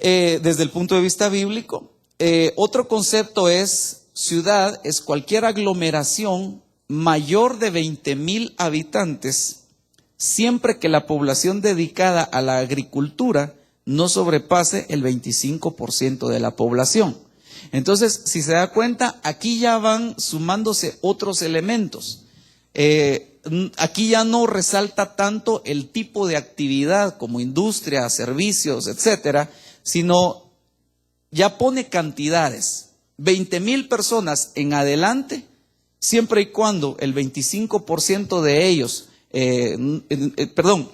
desde el punto de vista bíblico. Otro concepto es ciudad, es cualquier aglomeración mayor de 20,000 habitantes, siempre que la población dedicada a la agricultura no sobrepase el 25% de la población. Entonces, si se da cuenta, aquí ya van sumándose otros elementos. Aquí ya no resalta tanto el tipo de actividad como industria, servicios, etcétera, sino ya pone cantidades. 20,000 personas en adelante, siempre y cuando el 25% de ellos,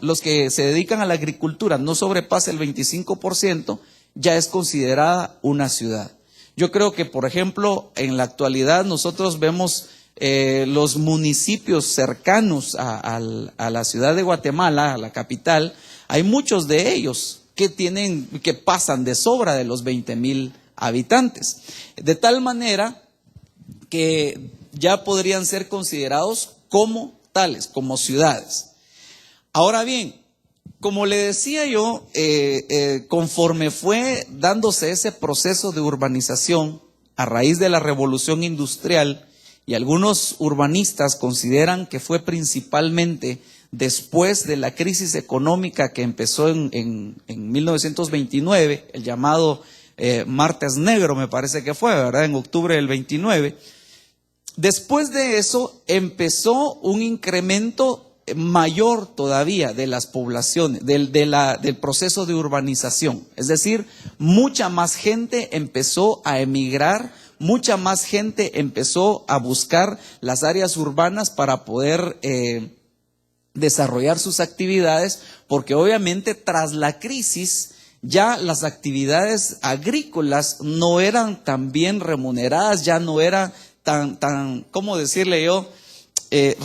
los que se dedican a la agricultura no sobrepase el 25%, ya es considerada una ciudad. Yo creo que, por ejemplo, en la actualidad nosotros vemos los municipios cercanos a la ciudad de Guatemala, a la capital, hay muchos de ellos que pasan de sobra de los 20,000 habitantes. De tal manera que ya podrían ser considerados como tales, como ciudades. Ahora bien, como le decía yo, conforme fue dándose ese proceso de urbanización a raíz de la revolución industrial, y algunos urbanistas consideran que fue principalmente después de la crisis económica que empezó en 1929, el llamado Martes Negro, me parece que fue, ¿verdad? En octubre del 29. Después de eso empezó un incremento mayor todavía de las poblaciones, del proceso de urbanización. Es decir, mucha más gente empezó a emigrar, mucha más gente empezó a buscar las áreas urbanas para poder desarrollar sus actividades, porque obviamente tras la crisis ya las actividades agrícolas no eran tan bien remuneradas, ya no eran tan, ¿cómo decirle yo?,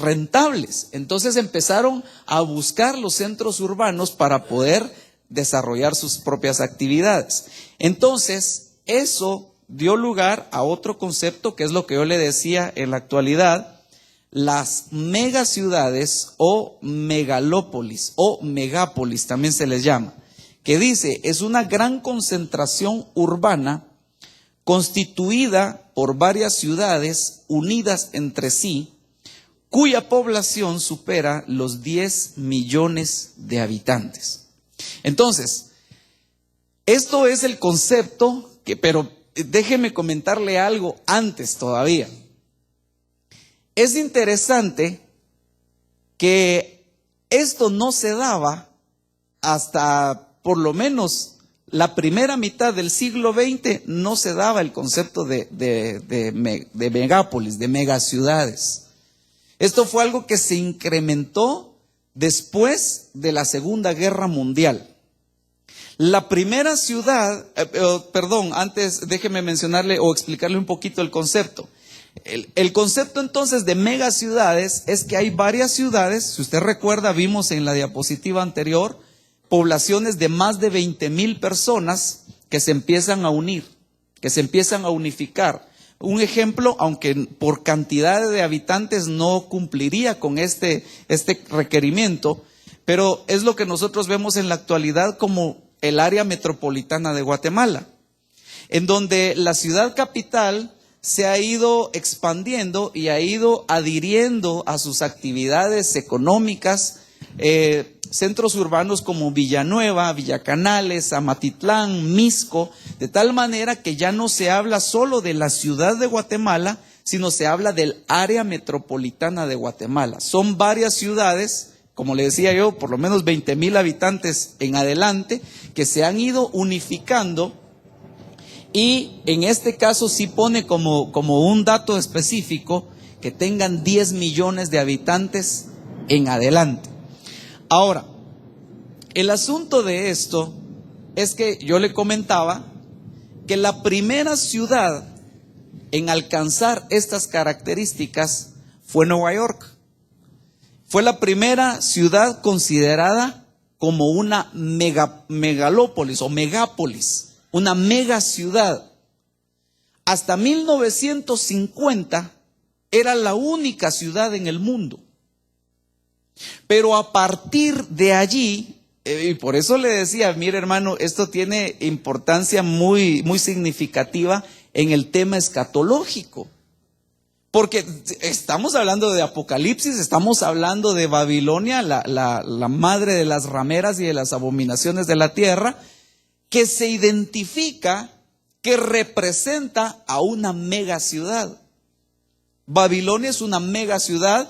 rentables. Entonces empezaron a buscar los centros urbanos para poder desarrollar sus propias actividades. Entonces, eso dio lugar a otro concepto que es lo que yo le decía en la actualidad, las megaciudades o megalópolis o megápolis también se les llama, que dice, es una gran concentración urbana constituida por varias ciudades unidas entre sí, cuya población supera los 10 millones de habitantes. Entonces, esto es el concepto pero déjeme comentarle algo antes todavía. Es interesante que esto no se daba hasta por lo menos la primera mitad del siglo XX, no se daba el concepto de megápolis, de megaciudades. Esto fue algo que se incrementó después de la Segunda Guerra Mundial. La primera ciudad, antes déjeme mencionarle o explicarle un poquito el concepto. El concepto entonces de megaciudades es que hay varias ciudades, si usted recuerda, vimos en la diapositiva anterior, poblaciones de más de 20,000 personas que se empiezan a unir, que se empiezan a unificar. Un ejemplo, aunque por cantidad de habitantes no cumpliría con este requerimiento, pero es lo que nosotros vemos en la actualidad como el área metropolitana de Guatemala, en donde la ciudad capital se ha ido expandiendo y ha ido adhiriendo a sus actividades económicas, centros urbanos como Villanueva, Villacanales, Amatitlán, Mixco, de tal manera que ya no se habla solo de la ciudad de Guatemala, sino se habla del área metropolitana de Guatemala. Son varias ciudades, como le decía yo, por lo menos 20,000 habitantes en adelante, que se han ido unificando, y en este caso sí pone como un dato específico que tengan 10 millones de habitantes en adelante. Ahora, el asunto de esto es que yo le comentaba que la primera ciudad en alcanzar estas características fue Nueva York. Fue la primera ciudad considerada como una megalópolis o megápolis, una mega ciudad. Hasta 1950 era la única ciudad en el mundo. Pero a partir de allí, Y por eso le decía, mire hermano, esto tiene importancia muy, muy significativa en el tema escatológico. Porque estamos hablando de Apocalipsis, estamos hablando de Babilonia, la madre de las rameras y de las abominaciones de la tierra, que se identifica, que representa a una mega ciudad. Babilonia es una mega ciudad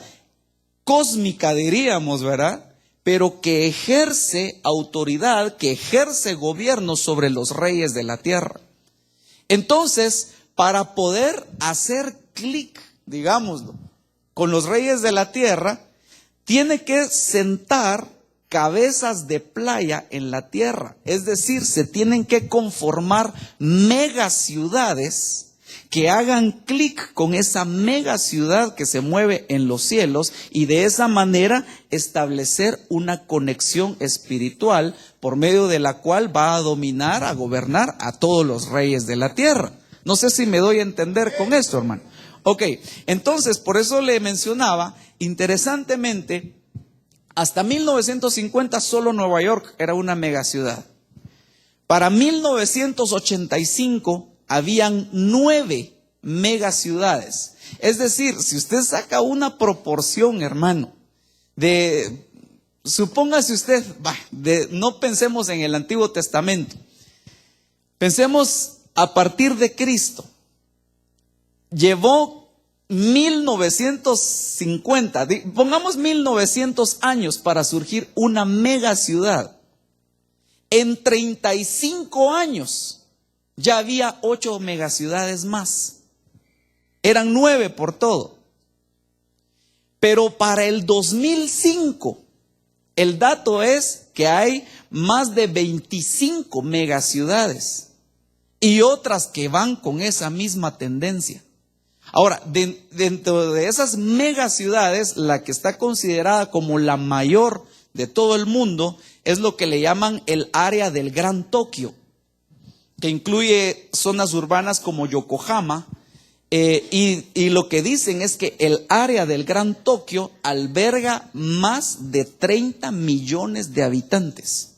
cósmica, diríamos, ¿verdad? Pero que ejerce autoridad, que ejerce gobierno sobre los reyes de la tierra. Entonces, para poder hacer clic, digámoslo, con los reyes de la tierra, tiene que sentar cabezas de playa en la tierra. Es decir, se tienen que conformar megaciudades que hagan clic con esa mega ciudad que se mueve en los cielos y de esa manera establecer una conexión espiritual por medio de la cual va a dominar, a gobernar a todos los reyes de la tierra. No sé si me doy a entender con esto, hermano. Ok, entonces por eso le mencionaba, interesantemente, hasta 1950 solo Nueva York era una megaciudad. Para 1985 habían 9 megaciudades. Es decir, si usted saca una proporción, hermano, supóngase usted, no pensemos en el Antiguo Testamento, pensemos a partir de Cristo. Llevó 1950, pongamos 1900 años para surgir una mega ciudad. En 35 años ya había 8 megaciudades más. Eran 9 por todo. Pero para el 2005, el dato es que hay más de 25 megaciudades y otras que van con esa misma tendencia. Ahora, dentro de esas megaciudades, la que está considerada como la mayor de todo el mundo es lo que le llaman el área del Gran Tokio, que incluye zonas urbanas como Yokohama, y lo que dicen es que el área del Gran Tokio alberga más de 30 millones de habitantes.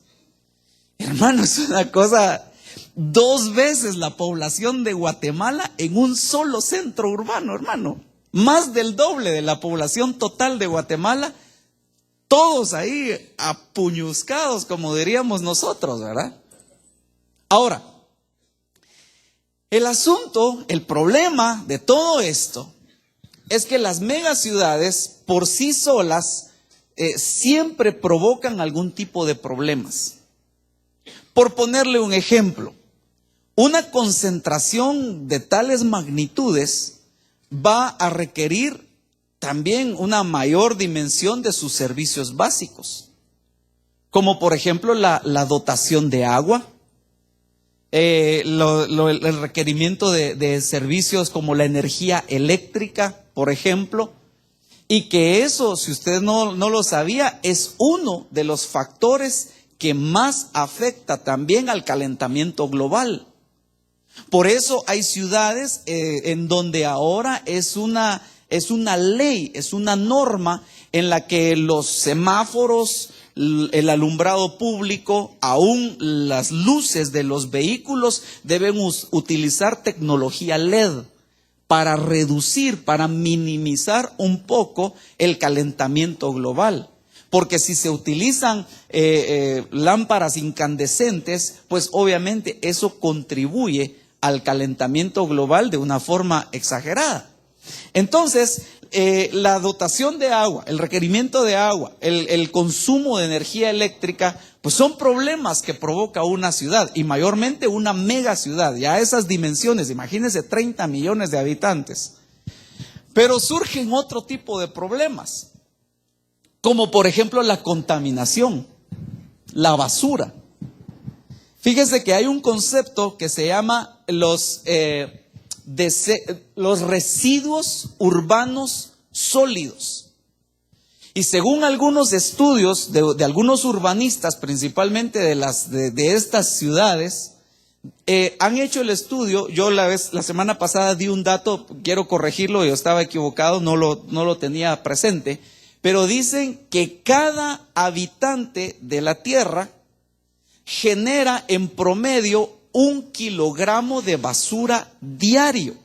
Hermano, es una cosa, 2 veces la población de Guatemala en un solo centro urbano, hermano. Más del doble de la población total de Guatemala, todos ahí apuñuscados, como diríamos nosotros, ¿verdad? Ahora, el asunto, el problema de todo esto es que las megaciudades por sí solas siempre provocan algún tipo de problemas. Por ponerle un ejemplo, una concentración de tales magnitudes va a requerir también una mayor dimensión de sus servicios básicos, como por ejemplo la dotación de agua. El requerimiento de servicios como la energía eléctrica, por ejemplo, y que eso, si usted no lo sabía, es uno de los factores que más afecta también al calentamiento global. Por eso hay ciudades en donde ahora es una ley, es una norma en la que los semáforos, el alumbrado público, aún las luces de los vehículos deben utilizar tecnología LED para reducir, para minimizar un poco el calentamiento global. Porque si se utilizan lámparas incandescentes, pues obviamente eso contribuye al calentamiento global de una forma exagerada. Entonces, la dotación de agua, el requerimiento de agua, el consumo de energía eléctrica, pues son problemas que provoca una ciudad y mayormente una mega ciudad, ya a esas dimensiones, imagínense 30 millones de habitantes. Pero surgen otro tipo de problemas, como por ejemplo la contaminación, la basura. Fíjese que hay un concepto que se llama los residuos urbanos sólidos. Y según algunos estudios de algunos urbanistas, principalmente de estas ciudades, han hecho el estudio. Yo la semana pasada di un dato, quiero corregirlo, yo estaba equivocado, no lo tenía presente, pero dicen que cada habitante de la tierra genera en promedio 1 kilogramo de basura diario.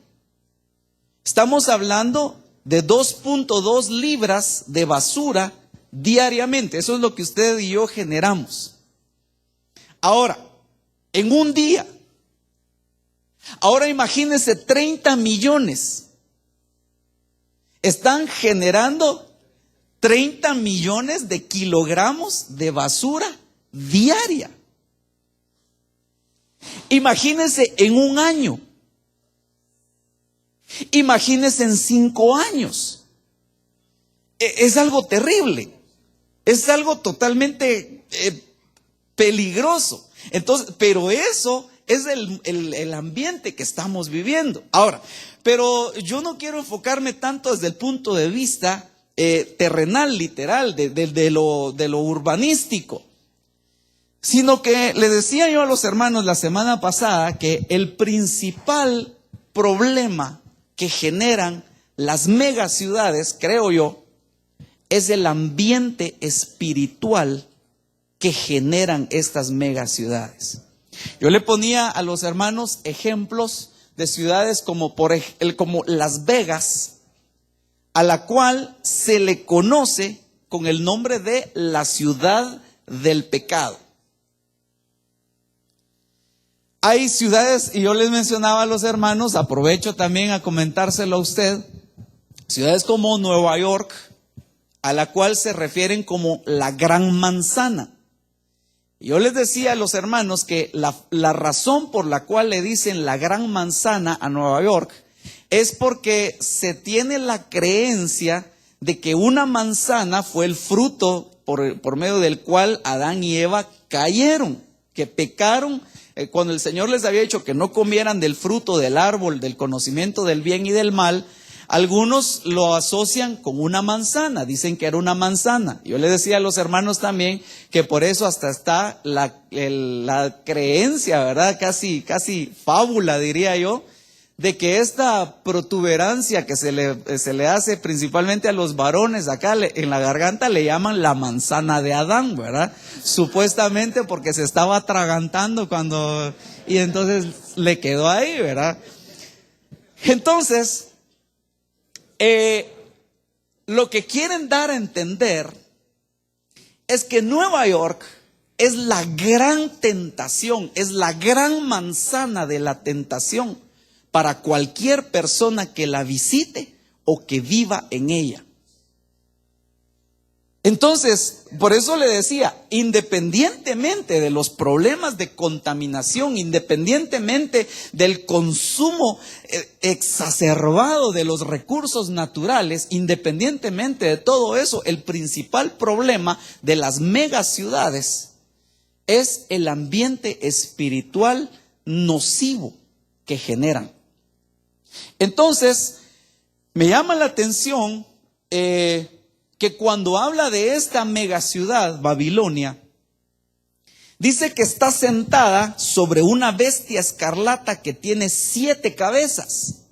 Estamos hablando de 2.2 libras de basura diariamente. Eso es lo que usted y yo generamos. Ahora, en un día, ahora imagínense 30 millones. Están generando 30 millones de kilogramos de basura diaria. Imagínense en un año. Imagínense en 5 años. Es algo terrible. Es algo totalmente peligroso. Entonces, pero eso es el ambiente que estamos viviendo. Ahora, pero yo no quiero enfocarme tanto desde el punto de vista terrenal, literal, de lo urbanístico, sino que le decía yo a los hermanos la semana pasada que el principal problema que generan las megaciudades, creo yo, es el ambiente espiritual que generan estas megaciudades. Yo le ponía a los hermanos ejemplos de ciudades como Las Vegas, a la cual se le conoce con el nombre de la ciudad del pecado. Hay ciudades, y yo les mencionaba a los hermanos, aprovecho también a comentárselo a usted, ciudades como Nueva York, a la cual se refieren como la Gran Manzana. Yo les decía a los hermanos que la razón por la cual le dicen la Gran Manzana a Nueva York es porque se tiene la creencia de que una manzana fue el fruto por medio del cual Adán y Eva cayeron, que pecaron cuando el Señor les había dicho que no comieran del fruto del árbol del conocimiento del bien y del mal. Algunos lo asocian con una manzana, dicen que era una manzana. Yo le decía a los hermanos también que por eso hasta está la creencia, ¿verdad? Casi fábula, diría yo, de que esta protuberancia que se le hace principalmente a los varones acá en la garganta le llaman la manzana de Adán, ¿verdad? Supuestamente porque se estaba atragantando y entonces le quedó ahí, ¿verdad? Entonces, lo que quieren dar a entender es que Nueva York es la gran tentación, es la gran manzana de la tentación para cualquier persona que la visite o que viva en ella. Entonces, por eso le decía, independientemente de los problemas de contaminación, independientemente del consumo exacerbado de los recursos naturales, independientemente de todo eso, el principal problema de las megaciudades es el ambiente espiritual nocivo que generan. Entonces, me llama la atención que cuando habla de esta megaciudad, Babilonia, dice que está sentada sobre una bestia escarlata que tiene 7 cabezas.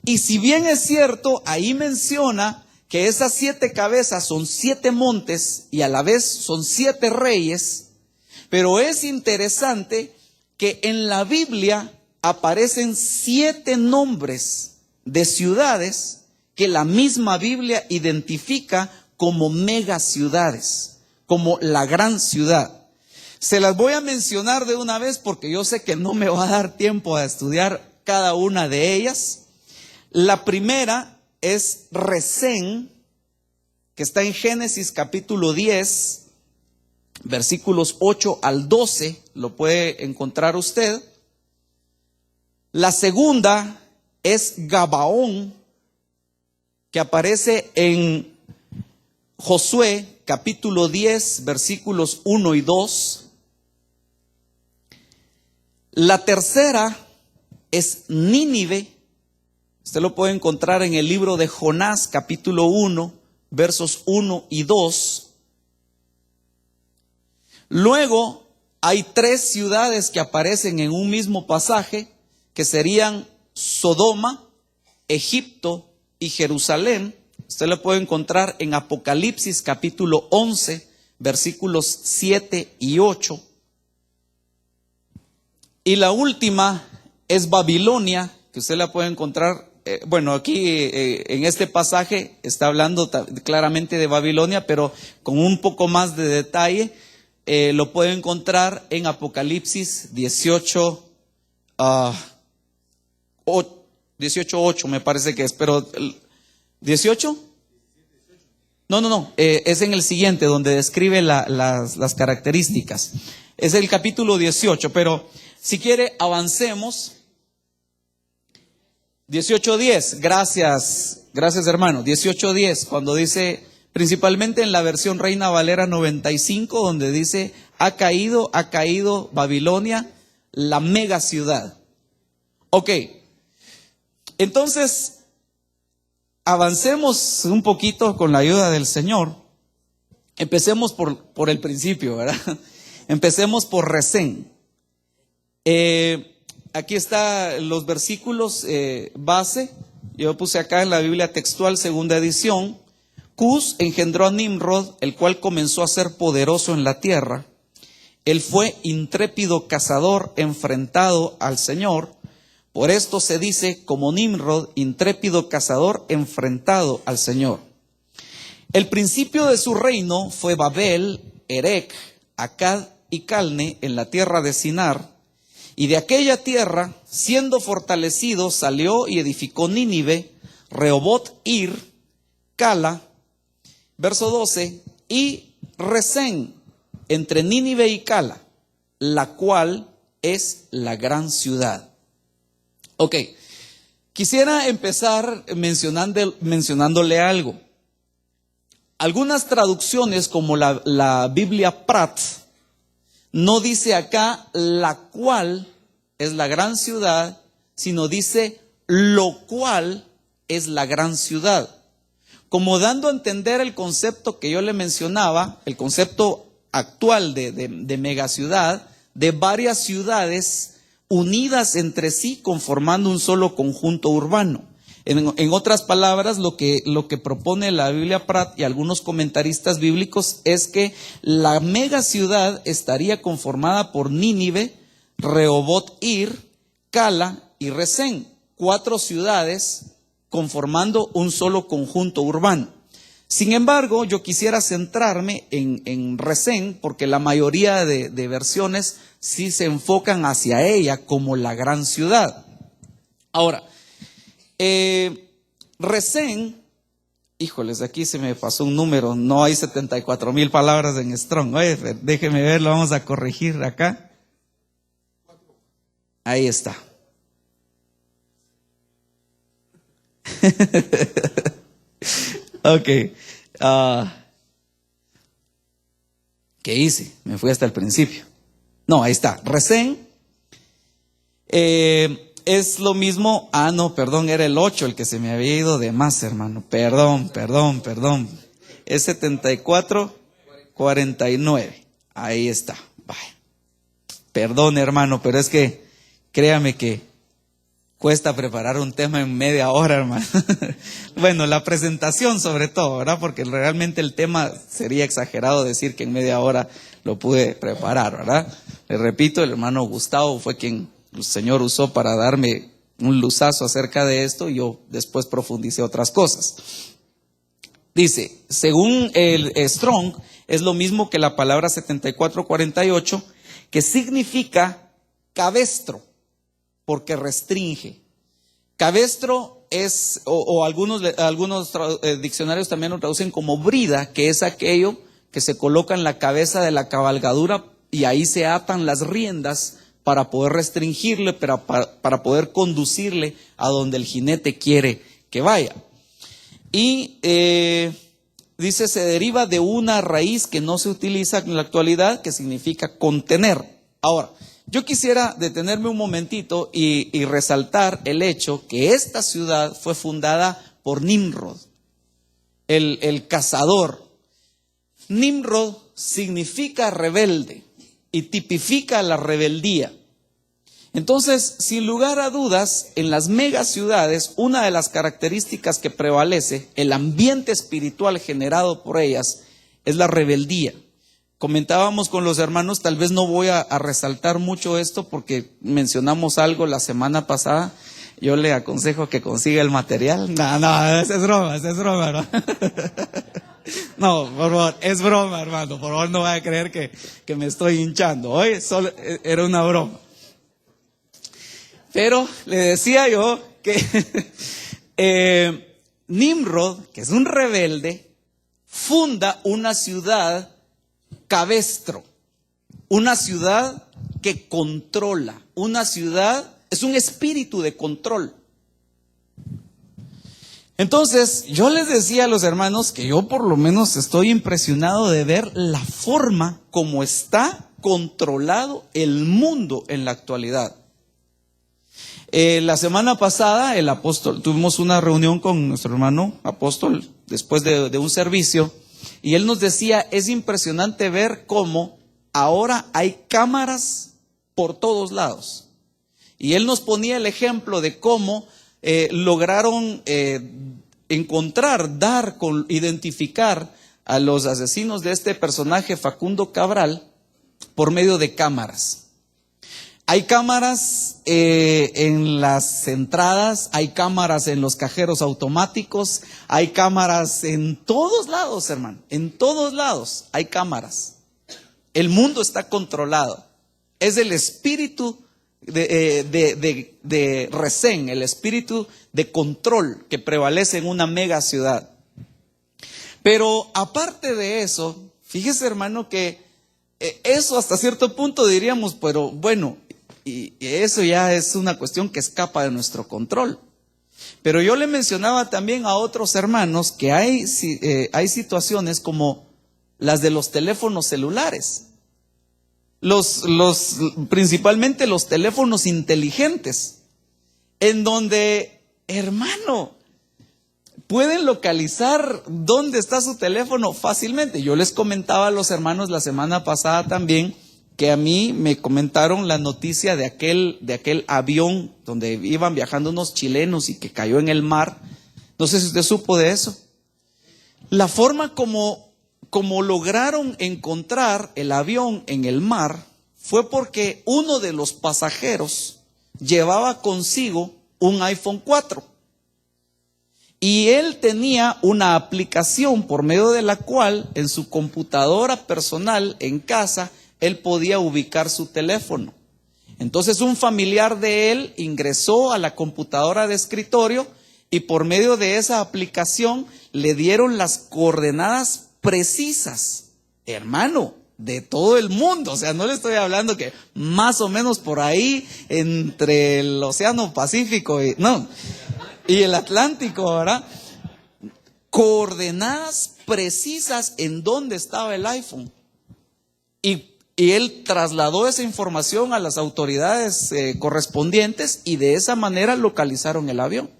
Y si bien es cierto, ahí menciona que esas 7 cabezas son 7 montes y a la vez son 7 reyes, pero es interesante que en la Biblia aparecen 7 nombres de ciudades que la misma Biblia identifica como megaciudades, como la gran ciudad. Se las voy a mencionar de una vez porque yo sé que no me va a dar tiempo a estudiar cada una de ellas. La primera es Resén, que está en Génesis capítulo 10, versículos 8 al 12, lo puede encontrar usted. La segunda es Gabaón, que aparece en Josué capítulo 10, versículos 1 y 2. La tercera es Nínive. Usted lo puede encontrar en el libro de Jonás capítulo 1, versos 1 y 2. Luego hay 3 ciudades que aparecen en un mismo pasaje, que serían Sodoma, Egipto y Jerusalén. Usted lo puede encontrar en Apocalipsis capítulo 11, versículos 7 y 8. Y la última es Babilonia, que usted la puede encontrar, aquí en este pasaje está hablando claramente de Babilonia, pero con un poco más de detalle. Lo puede encontrar en Apocalipsis 18, 18:8 me parece que es, pero ¿18? No, es en el siguiente donde describe las características. Es el capítulo 18, pero si quiere avancemos. 18:10, gracias hermano. 18:10, cuando dice, principalmente en la versión Reina Valera 95, donde dice, ha caído Babilonia, la mega ciudad. Ok, entonces avancemos un poquito con la ayuda del Señor. Empecemos por el principio, ¿verdad? Empecemos por Resén. Aquí están los versículos base. Yo puse acá en la Biblia textual, segunda edición. Cus engendró a Nimrod, el cual comenzó a ser poderoso en la tierra. Él fue intrépido cazador enfrentado al Señor. Por esto se dice como Nimrod, intrépido cazador enfrentado al Señor. El principio de su reino fue Babel, Erec, Accad y Calne en la tierra de Sinar. Y de aquella tierra, siendo fortalecido, salió y edificó Nínive, Rehobot Ir, Cala, verso 12, y Resén, entre Nínive y Cala, la cual es la gran ciudad. Ok, quisiera empezar mencionándole algo. Algunas traducciones, como la Biblia Pratt, no dice acá la cual es la gran ciudad, sino dice lo cual es la gran ciudad. Como dando a entender el concepto que yo le mencionaba, el concepto actual de megaciudad, de varias ciudades unidas entre sí conformando un solo conjunto urbano. En otras palabras, lo que propone la Biblia Pratt y algunos comentaristas bíblicos es que la mega ciudad estaría conformada por Nínive, Rehobot Ir, Cala y Resén, 4 ciudades conformando un solo conjunto urbano. Sin embargo, yo quisiera centrarme en Resén, porque la mayoría de versiones sí se enfocan hacia ella como la gran ciudad. Ahora, Resén, híjoles, aquí se me pasó un número, no hay 74,000 palabras en Strong. Oye, déjeme ver, lo vamos a corregir acá. Ahí está. Ok. ¿Qué hice? Me fui hasta el principio. No, ahí está. Resén. Es lo mismo, no, perdón, era el 8 el que se me había ido de más, hermano. Perdón. Es 74:49. Ahí está. Vaya. Perdón, hermano, pero es que créame que cuesta preparar un tema en media hora, hermano. Bueno, la presentación sobre todo, ¿verdad? Porque realmente el tema sería exagerado decir que en media hora lo pude preparar, ¿verdad? Le repito, el hermano Gustavo fue quien el Señor usó para darme un luzazo acerca de esto y yo después profundicé otras cosas. Dice, según el Strong, es lo mismo que la palabra 74:48, que significa cabestro, porque restringe. Cabestro es, o algunos diccionarios también lo traducen como brida, que es aquello que se coloca en la cabeza de la cabalgadura y ahí se atan las riendas para poder restringirle, para poder conducirle a donde el jinete quiere que vaya. Y dice, se deriva de una raíz que no se utiliza en la actualidad, que significa contener. Ahora, yo quisiera detenerme un momentito y resaltar el hecho que esta ciudad fue fundada por Nimrod, el cazador. Nimrod significa rebelde y tipifica la rebeldía. Entonces, sin lugar a dudas, en las megaciudades, una de las características que prevalece, el ambiente espiritual generado por ellas, es la rebeldía. Comentábamos con los hermanos, tal vez no voy a resaltar mucho esto porque mencionamos algo la semana pasada. Yo le aconsejo que consiga el material. No, esa es broma, hermano. No, por favor, es broma, hermano. Por favor, no vaya a creer que me estoy hinchando. Hoy solo era una broma. Pero le decía yo que Nimrod, que es un rebelde, funda una ciudad cabestro, una ciudad que controla, una ciudad, es un espíritu de control. Entonces, yo les decía a los hermanos que yo por lo menos estoy impresionado de ver la forma como está controlado el mundo en la actualidad. La semana pasada el apóstol, tuvimos una reunión con nuestro hermano apóstol después de un servicio, y él nos decía, es impresionante ver cómo ahora hay cámaras por todos lados. Y él nos ponía el ejemplo de cómo lograron identificar a los asesinos de este personaje Facundo Cabral por medio de cámaras. Hay cámaras en las entradas, hay cámaras en los cajeros automáticos, hay cámaras en todos lados, hermano, en todos lados hay cámaras. El mundo está controlado. Es el espíritu de Resén, el espíritu de control que prevalece en una mega ciudad. Pero aparte de eso, fíjese, hermano, que eso hasta cierto punto diríamos, pero bueno, y eso ya es una cuestión que escapa de nuestro control. Pero yo le mencionaba también a otros hermanos que hay situaciones como las de los teléfonos celulares, principalmente los teléfonos inteligentes, en donde, hermano, pueden localizar dónde está su teléfono fácilmente. Yo les comentaba a los hermanos la semana pasada también que a mí me comentaron la noticia de aquel avión donde iban viajando unos chilenos y que cayó en el mar. No sé si usted supo de eso. La forma como lograron encontrar el avión en el mar fue porque uno de los pasajeros llevaba consigo un iPhone 4. Y él tenía una aplicación por medio de la cual en su computadora personal en casa él podía ubicar su teléfono. Entonces un familiar de él ingresó a la computadora de escritorio y por medio de esa aplicación le dieron las coordenadas precisas, hermano, de todo el mundo. O sea, no le estoy hablando que más o menos por ahí entre el Océano Pacífico y el Atlántico, ¿verdad? Coordenadas precisas en dónde estaba el iPhone. Y él trasladó esa información a las autoridades correspondientes y de esa manera localizaron el avión.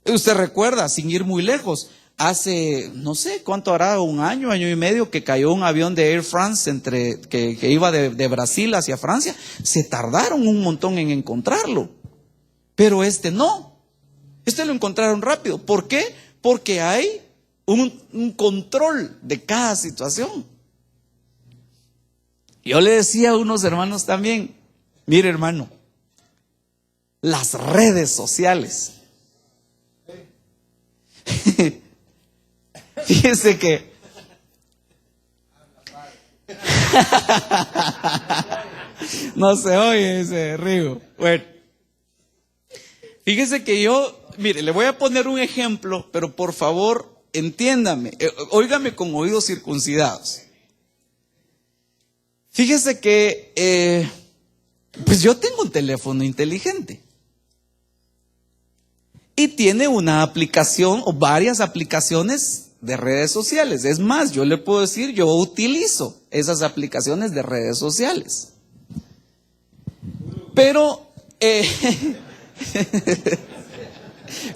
Usted recuerda, sin ir muy lejos, hace, no sé cuánto hará, un año y medio que cayó un avión de Air France que iba de Brasil hacia Francia. Se tardaron un montón en encontrarlo, pero no. Lo encontraron rápido. ¿Por qué? Porque hay un control de cada situación. Yo le decía a unos hermanos también, mire, hermano, las redes sociales. Fíjese que no se oye ese Rigo. Bueno, fíjese que mire, le voy a poner un ejemplo, pero por favor, entiéndame, óigame con oídos circuncidados. Fíjese que, pues yo tengo un teléfono inteligente y tiene una aplicación o varias aplicaciones de redes sociales. Es más, yo le puedo decir, yo utilizo esas aplicaciones de redes sociales. Pero,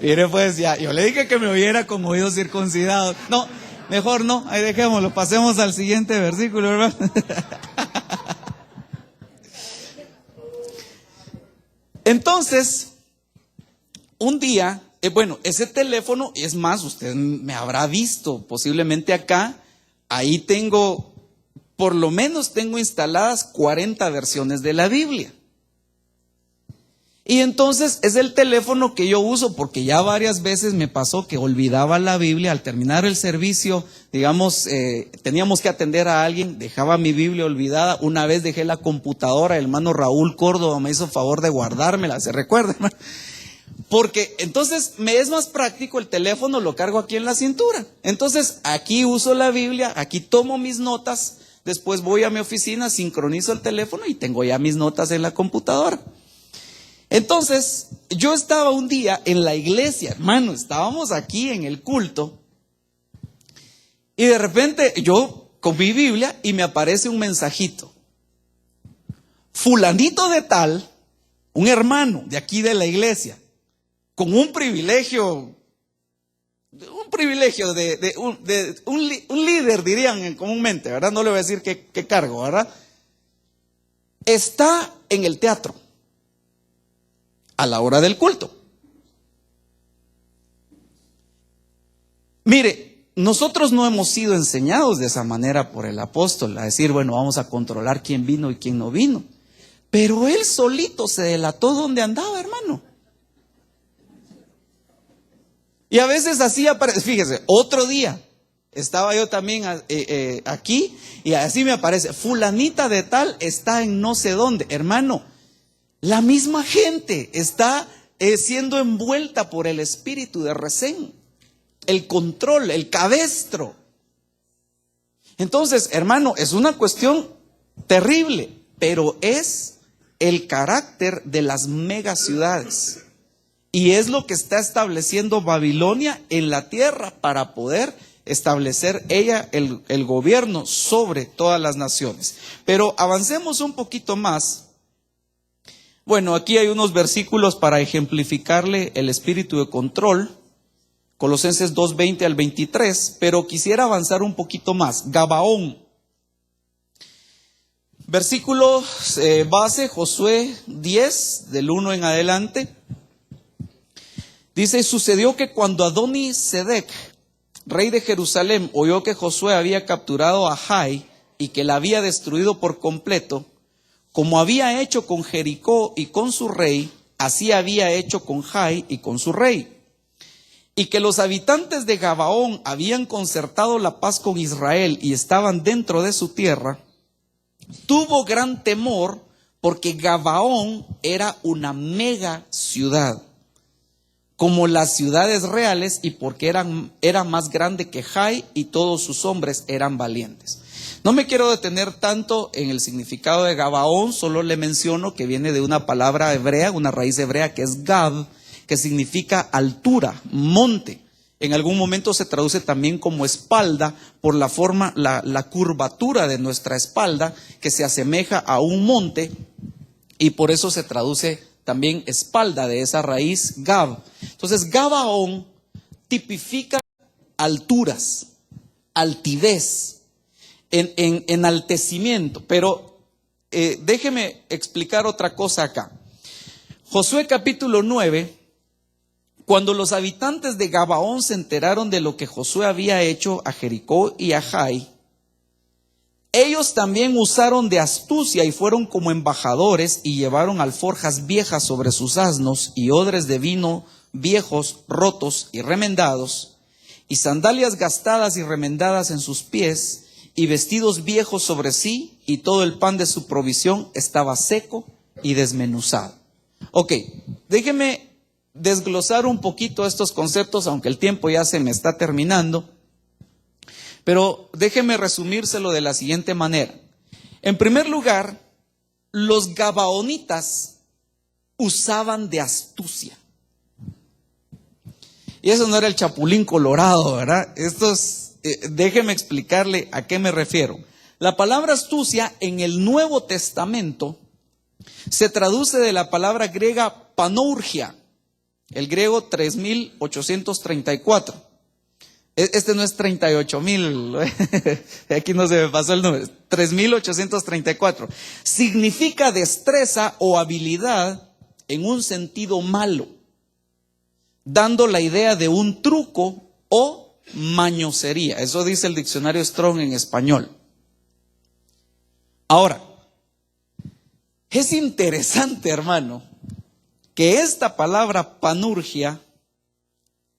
mire pues, ya, yo le dije que me oyera con oídos circuncidados. No, mejor no, ahí dejémoslo, pasemos al siguiente versículo, hermano. Entonces, un día, bueno, ese teléfono, es más, usted me habrá visto posiblemente acá, ahí tengo, por lo menos tengo instaladas 40 versiones de la Biblia. Y entonces es el teléfono que yo uso porque ya varias veces me pasó que olvidaba la Biblia al terminar el servicio, digamos, teníamos que atender a alguien, dejaba mi Biblia olvidada. Una vez dejé la computadora, el hermano Raúl Córdoba me hizo favor de guardármela, ¿se recuerda, hermano? Porque entonces me es más práctico, el teléfono lo cargo aquí en la cintura. Entonces aquí uso la Biblia, aquí tomo mis notas, después voy a mi oficina, sincronizo el teléfono y tengo ya mis notas en la computadora. Entonces, yo estaba un día en la iglesia, hermano, estábamos aquí en el culto, y de repente yo con mi Biblia y me aparece un mensajito. Fulanito de tal, un hermano de aquí de la iglesia, con un privilegio de un líder, dirían comúnmente, ¿verdad? No le voy a decir qué cargo, ¿verdad? Está en el teatro a la hora del culto. Mire, nosotros no hemos sido enseñados de esa manera por el apóstol, a decir, bueno, vamos a controlar quién vino y quién no vino. Pero él solito se delató donde andaba, hermano. Y a veces así aparece, fíjese, otro día estaba yo también aquí y así me aparece, fulanita de tal está en no sé dónde, hermano. La misma gente está siendo envuelta por el espíritu de Resén, el control, el cabestro. Entonces, hermano, es una cuestión terrible, pero es el carácter de las megaciudades. Y es lo que está estableciendo Babilonia en la tierra para poder establecer ella el gobierno sobre todas las naciones. Pero avancemos un poquito más. Bueno, aquí hay unos versículos para ejemplificarle el espíritu de control, Colosenses 2:20 al 23, pero quisiera avanzar un poquito más. Gabaón, versículo base, Josué 10, del 1 en adelante, dice, sucedió que cuando Adoni-Sedec, rey de Jerusalén, oyó que Josué había capturado a Jai y que la había destruido por completo, como había hecho con Jericó y con su rey, así había hecho con Jai y con su rey. Y que los habitantes de Gabaón habían concertado la paz con Israel y estaban dentro de su tierra, tuvo gran temor porque Gabaón era una mega ciudad, como las ciudades reales, y porque era más grande que Jai y todos sus hombres eran valientes. No me quiero detener tanto en el significado de Gabaón, solo le menciono que viene de una palabra hebrea, una raíz hebrea que es Gab, que significa altura, monte. En algún momento se traduce también como espalda por la forma, la curvatura de nuestra espalda que se asemeja a un monte, y por eso se traduce también espalda de esa raíz Gab. Entonces Gabaón tipifica alturas, altivez, enaltecimiento. Pero déjeme explicar otra cosa acá. Josué capítulo 9, cuando los habitantes de Gabaón se enteraron de lo que Josué había hecho a Jericó y a Jai, ellos también usaron de astucia y fueron como embajadores y llevaron alforjas viejas sobre sus asnos y odres de vino viejos, rotos y remendados, y sandalias gastadas y remendadas en sus pies, y vestidos viejos sobre sí, y todo el pan de su provisión estaba seco y desmenuzado. Ok, déjeme desglosar un poquito estos conceptos, aunque el tiempo ya se me está terminando, pero déjeme resumírselo de la siguiente manera. En primer lugar, los gabaonitas usaban de astucia. Y eso no era el chapulín colorado, ¿verdad? Déjeme explicarle a qué me refiero. La palabra astucia en el Nuevo Testamento se traduce de la palabra griega panourgia, el griego 3834. Este no es 38,000, aquí no se me pasó el número, 3834. Significa destreza o habilidad en un sentido malo, dando la idea de un truco o mañosería. Eso dice el diccionario Strong en español. Ahora, es interesante, hermano, que esta palabra panurgia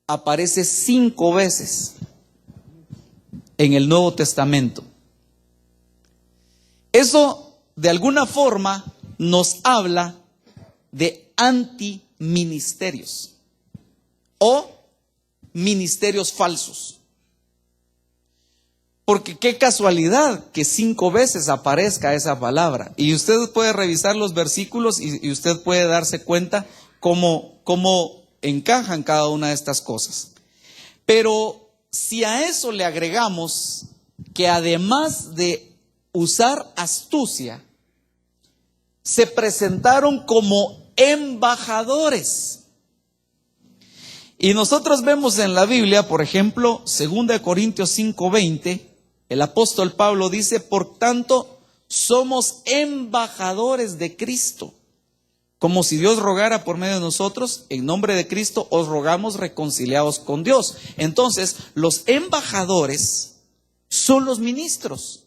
aparece 5 veces en el Nuevo Testamento. Eso, de alguna forma, nos habla de antiministerios o ministerios falsos. Porque qué casualidad que 5 veces aparezca esa palabra. Y usted puede revisar los versículos y usted puede darse cuenta cómo encajan cada una de estas cosas. Pero si a eso le agregamos que además de usar astucia, se presentaron como embajadores. Y nosotros vemos en la Biblia, por ejemplo, 2 Corintios 5:20, el apóstol Pablo dice: por tanto, somos embajadores de Cristo, como si Dios rogara por medio de nosotros. En nombre de Cristo os rogamos, reconciliados con Dios. Entonces, los embajadores son los ministros.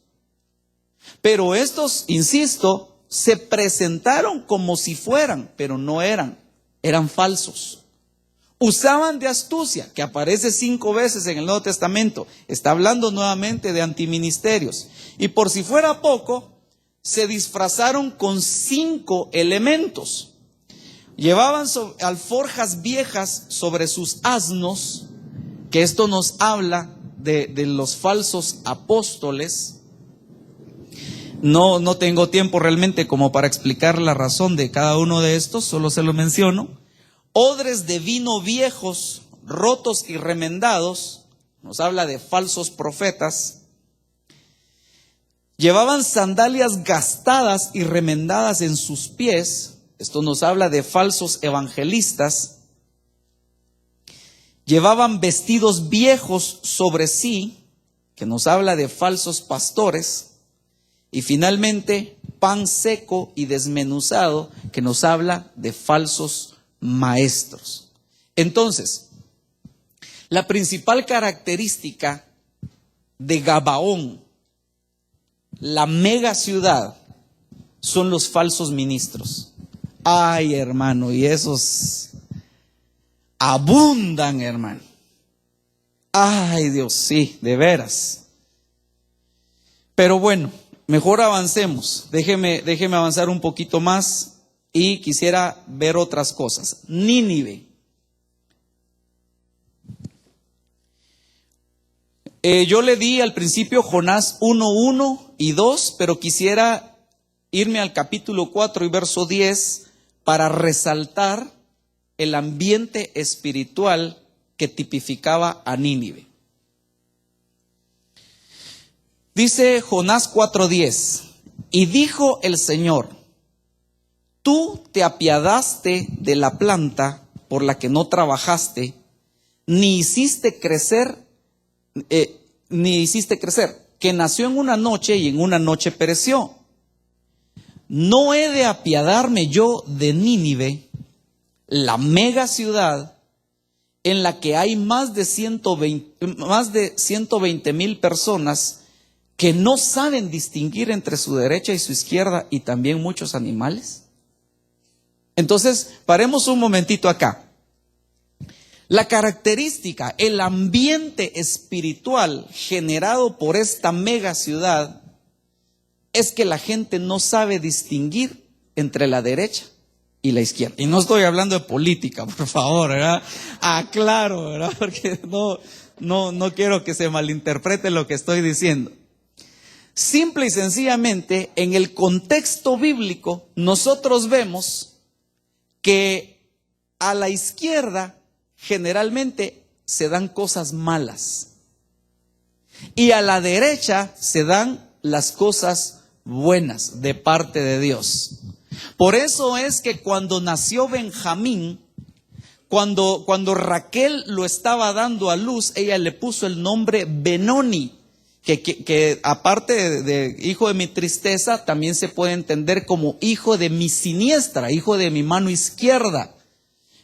Pero estos, insisto, se presentaron como si fueran, pero no eran falsos. Usaban de astucia, que aparece 5 veces en el Nuevo Testamento. Está hablando nuevamente de antiministerios. Y por si fuera poco, se disfrazaron con 5 elementos. Llevaban alforjas viejas sobre sus asnos, que esto nos habla de los falsos apóstoles. No tengo tiempo realmente como para explicar la razón de cada uno de estos, solo se lo menciono. Odres de vino viejos, rotos y remendados, nos habla de falsos profetas. Llevaban sandalias gastadas y remendadas en sus pies, esto nos habla de falsos evangelistas. Llevaban vestidos viejos sobre sí, que nos habla de falsos pastores. Y finalmente, pan seco y desmenuzado, que nos habla de falsos maestros. Entonces, la principal característica de Gabaón, la mega ciudad, son los falsos ministros. Ay, hermano, y esos abundan, hermano. Ay, Dios, sí, de veras. Pero bueno, mejor avancemos. Déjeme avanzar un poquito más. Y quisiera ver otras cosas. Nínive. Yo le di al principio Jonás 1:1 y 2, pero quisiera irme al capítulo 4 y verso 10 para resaltar el ambiente espiritual que tipificaba a Nínive. Dice Jonás 4:10, y dijo el Señor: tú te apiadaste de la planta por la que no trabajaste, ni hiciste crecer, que nació en una noche y en una noche pereció. ¿No he de apiadarme yo de Nínive, la mega ciudad, en la que hay más de 120,000 personas que no saben distinguir entre su derecha y su izquierda, y también muchos animales? Entonces, paremos un momentito acá. La característica, el ambiente espiritual generado por esta mega ciudad es que la gente no sabe distinguir entre la derecha y la izquierda. Y no estoy hablando de política, por favor, ¿verdad? Aclaro, ¿verdad? Porque no quiero que se malinterprete lo que estoy diciendo. Simple y sencillamente, en el contexto bíblico, nosotros vemos que a la izquierda generalmente se dan cosas malas y a la derecha se dan las cosas buenas de parte de Dios. Por eso es que cuando nació Benjamín, cuando Raquel lo estaba dando a luz, ella le puso el nombre Benoni, que aparte de hijo de mi tristeza, también se puede entender como hijo de mi siniestra, hijo de mi mano izquierda.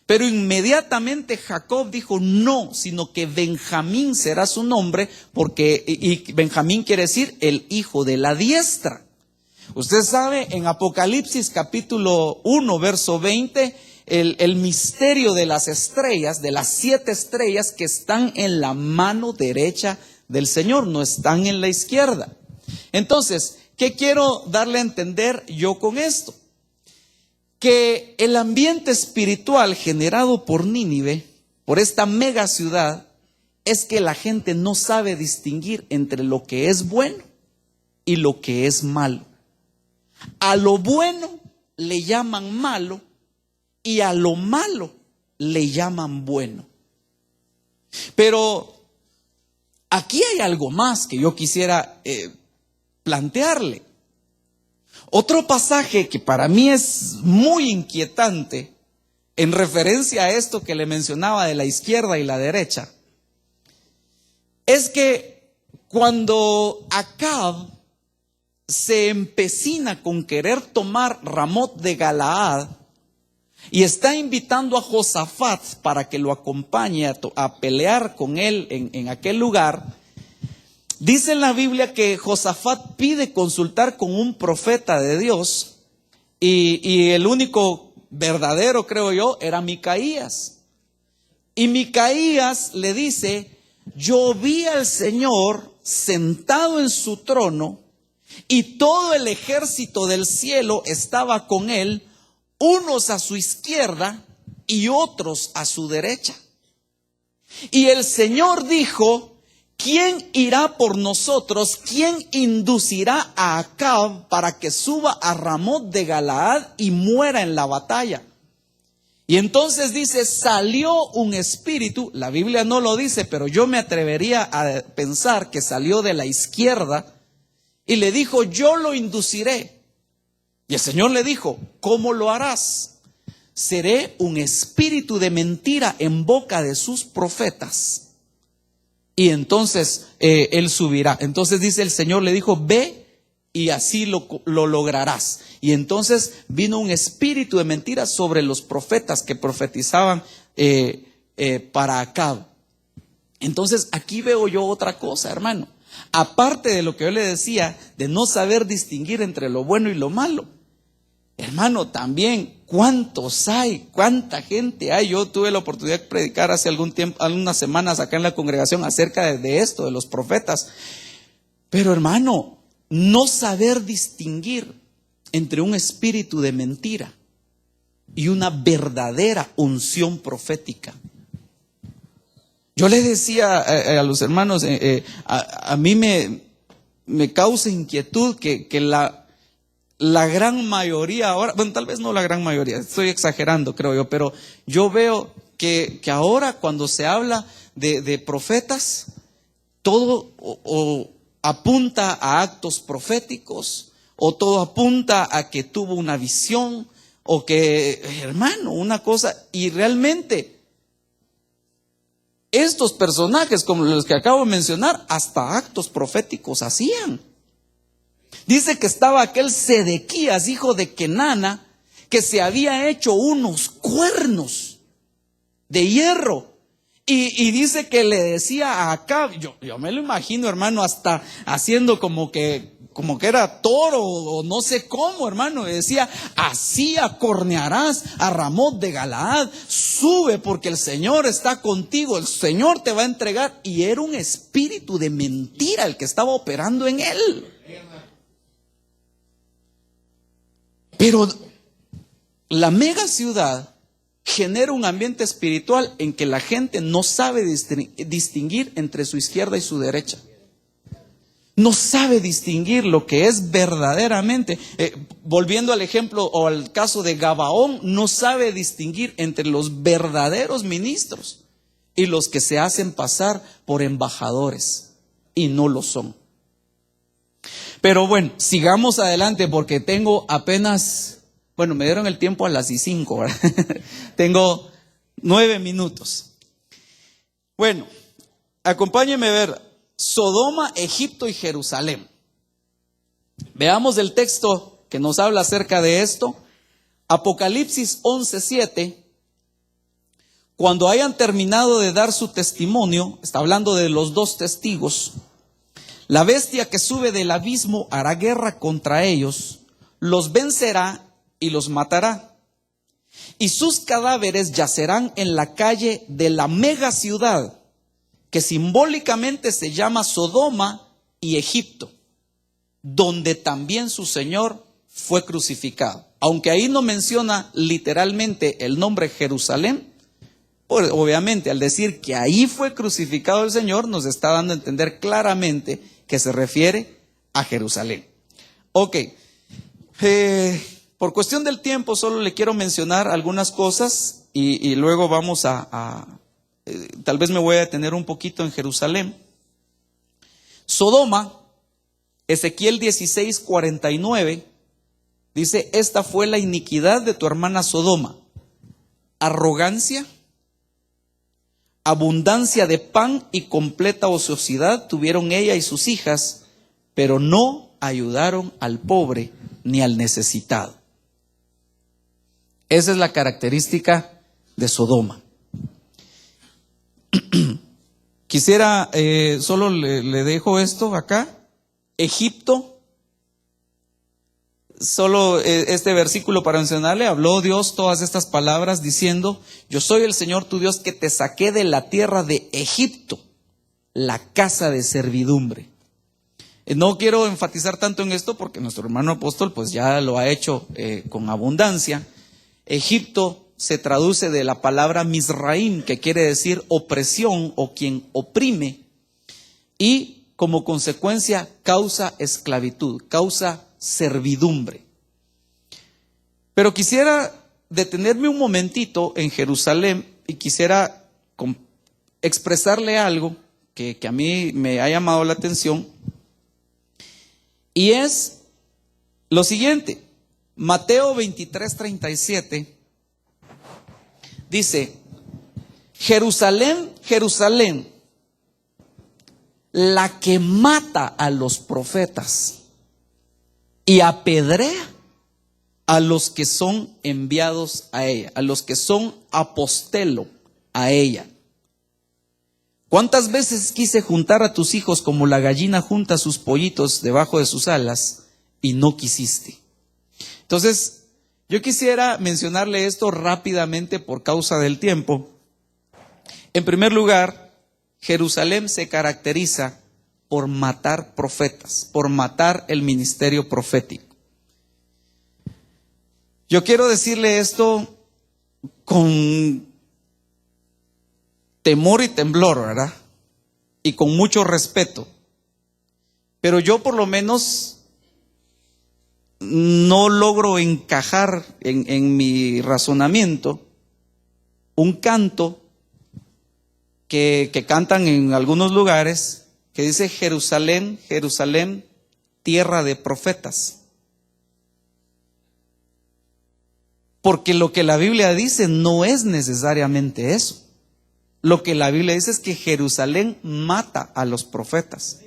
Pero inmediatamente Jacob dijo no, sino que Benjamín será su nombre, porque y Benjamín quiere decir el hijo de la diestra. Usted sabe, en Apocalipsis capítulo 1, verso 20, el misterio de las estrellas, de las 7 estrellas que están en la mano derecha del Señor, no están en la izquierda. Entonces, ¿qué quiero darle a entender yo con esto? Que el ambiente espiritual generado por Nínive, por esta mega ciudad, es que la gente no sabe distinguir entre lo que es bueno y lo que es malo. A lo bueno le llaman malo y a lo malo le llaman bueno. Pero aquí hay algo más que yo quisiera plantearle. Otro pasaje que para mí es muy inquietante en referencia a esto que le mencionaba de la izquierda y la derecha, es que cuando Acab se empecina con querer tomar Ramot de Galaad y está invitando a Josafat para que lo acompañe a pelear con él en aquel lugar, dice en la Biblia que Josafat pide consultar con un profeta de Dios y el único verdadero, creo yo, era Micaías. Y Micaías le dice: yo vi al Señor sentado en su trono y todo el ejército del cielo estaba con él, unos a su izquierda y otros a su derecha. Y el Señor dijo: ¿quién irá por nosotros? ¿Quién inducirá a Acab para que suba a Ramot de Galaad y muera en la batalla? Y entonces dice, salió un espíritu, la Biblia no lo dice, pero yo me atrevería a pensar que salió de la izquierda, y le dijo: yo lo induciré. Y el Señor le dijo: ¿cómo lo harás? Seré un espíritu de mentira en boca de sus profetas, y entonces él subirá. Entonces dice, el Señor le dijo: ve y así lo lograrás. Y entonces vino un espíritu de mentira sobre los profetas que profetizaban para Acab. Entonces aquí veo yo otra cosa, hermano. Aparte de lo que yo le decía, de no saber distinguir entre lo bueno y lo malo, hermano, también cuántos hay, cuánta gente hay. Yo tuve la oportunidad de predicar hace algún tiempo, algunas semanas acá en la congregación acerca de esto, de los profetas. Pero hermano, no saber distinguir entre un espíritu de mentira y una verdadera unción profética. Yo les decía a los hermanos, a mí me causa inquietud que la gran mayoría ahora, bueno, tal vez no la gran mayoría, estoy exagerando creo yo, pero yo veo que ahora cuando se habla de profetas, todo o apunta a actos proféticos, o todo apunta a que tuvo una visión, o que, hermano, una cosa, y realmente estos personajes como los que acabo de mencionar, hasta actos proféticos hacían. Dice que estaba aquel Sedequías, hijo de Kenana, que se había hecho unos cuernos de hierro. Y dice que le decía a Acab, yo me lo imagino, hermano, hasta haciendo como que era toro o no sé cómo, hermano. Y decía: así acornearás a Ramot de Galaad, sube porque el Señor está contigo, el Señor te va a entregar. Y era un espíritu de mentira el que estaba operando en él. Pero la mega ciudad genera un ambiente espiritual en que la gente no sabe distinguir entre su izquierda y su derecha. No sabe distinguir lo que es verdaderamente. Volviendo al ejemplo o al caso de Gabaón, no sabe distinguir entre los verdaderos ministros y los que se hacen pasar por embajadores y no lo son. Pero bueno, sigamos adelante porque tengo apenas, bueno, me dieron el tiempo a las 5, ¿verdad? Tengo 9 minutos. Bueno, acompáñenme a ver Sodoma, Egipto y Jerusalén. Veamos el texto que nos habla acerca de esto. Apocalipsis 11:7. Cuando hayan terminado de dar su testimonio, está hablando de los dos testigos, la bestia que sube del abismo hará guerra contra ellos, los vencerá y los matará. Y sus cadáveres yacerán en la calle de la mega ciudad, que simbólicamente se llama Sodoma y Egipto, donde también su Señor fue crucificado. Aunque ahí no menciona literalmente el nombre Jerusalén, pues obviamente al decir que ahí fue crucificado el Señor, nos está dando a entender claramente que se refiere a Jerusalén. Ok, por cuestión del tiempo solo le quiero mencionar algunas cosas y luego vamos tal vez me voy a detener un poquito en Jerusalén. Sodoma, Ezequiel 16:49, dice: esta fue la iniquidad de tu hermana Sodoma, arrogancia, abundancia de pan y completa ociosidad tuvieron ella y sus hijas, pero no ayudaron al pobre ni al necesitado. Esa es la característica de Sodoma. Quisiera, solo le dejo esto acá. Egipto, solo este versículo para mencionarle, habló Dios todas estas palabras diciendo: yo soy el Señor tu Dios que te saqué de la tierra de Egipto, la casa de servidumbre. No quiero enfatizar tanto en esto porque nuestro hermano apóstol pues ya lo ha hecho con abundancia. Egipto se traduce de la palabra Misraim, que quiere decir opresión o quien oprime, y como consecuencia causa esclavitud, causa servidumbre. Pero quisiera detenerme un momentito en Jerusalén y quisiera expresarle algo que a mí me ha llamado la atención, y es lo siguiente. Mateo 23:37 dice: Jerusalén, Jerusalén, la que mata a los profetas y apedrea a los que son enviados a ella, a los que son apostelo a ella. ¿Cuántas veces quise juntar a tus hijos como la gallina junta sus pollitos debajo de sus alas y no quisiste? Entonces, yo quisiera mencionarle esto rápidamente por causa del tiempo. En primer lugar, Jerusalén se caracteriza por matar profetas, por matar el ministerio profético. Yo quiero decirle esto con temor y temblor, ¿verdad? Y con mucho respeto. Pero yo por lo menos no logro encajar en mi razonamiento un canto que cantan en algunos lugares que dice: Jerusalén, Jerusalén, tierra de profetas. Porque lo que la Biblia dice no es necesariamente eso. Lo que la Biblia dice es que Jerusalén mata a los profetas.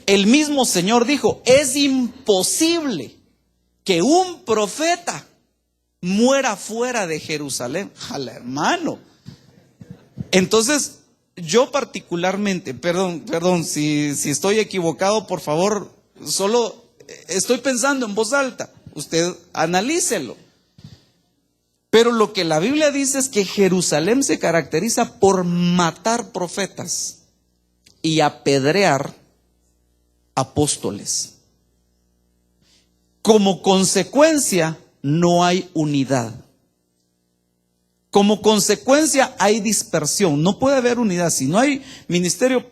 El mismo Señor dijo: es imposible que un profeta muera fuera de Jerusalén. ¡Jala, hermano! Entonces, yo particularmente, perdón, si estoy equivocado, por favor, solo estoy pensando en voz alta. Usted analícelo. Pero lo que la Biblia dice es que Jerusalén se caracteriza por matar profetas y apedrear apóstoles. Como consecuencia, no hay unidad. Como consecuencia, hay dispersión. No puede haber unidad. Si no hay ministerio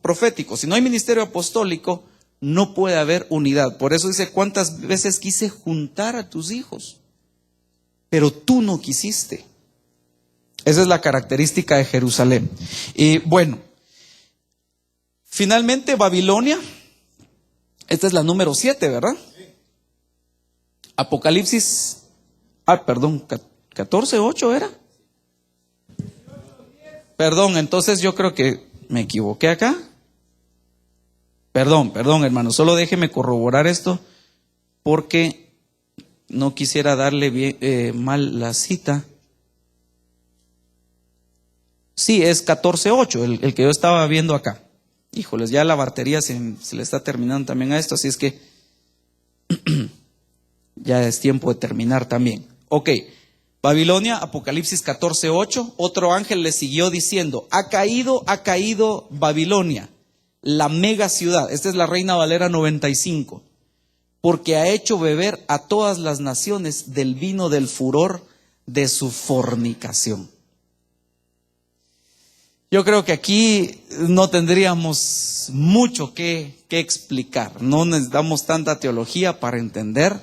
profético, si no hay ministerio apostólico, no puede haber unidad. Por eso dice: ¿cuántas veces quise juntar a tus hijos? Pero tú no quisiste. Esa es la característica de Jerusalén. Y bueno, finalmente Babilonia. Esta es la número 7, ¿verdad? Sí. Apocalipsis, 14:8 era. Perdón, entonces yo creo que me equivoqué acá. Perdón, hermano, solo déjeme corroborar esto porque no quisiera darle mal la cita. Sí, es 14:8, el que yo estaba viendo acá. Híjoles, ya la batería se le está terminando también a esto, así es que ya es tiempo de terminar también. Ok, Babilonia, Apocalipsis 14:8, otro ángel le siguió diciendo, ha caído Babilonia, la mega ciudad. Esta es la Reina Valera 95, porque ha hecho beber a todas las naciones del vino del furor de su fornicación. Yo creo que aquí no tendríamos mucho que explicar, no necesitamos tanta teología para entender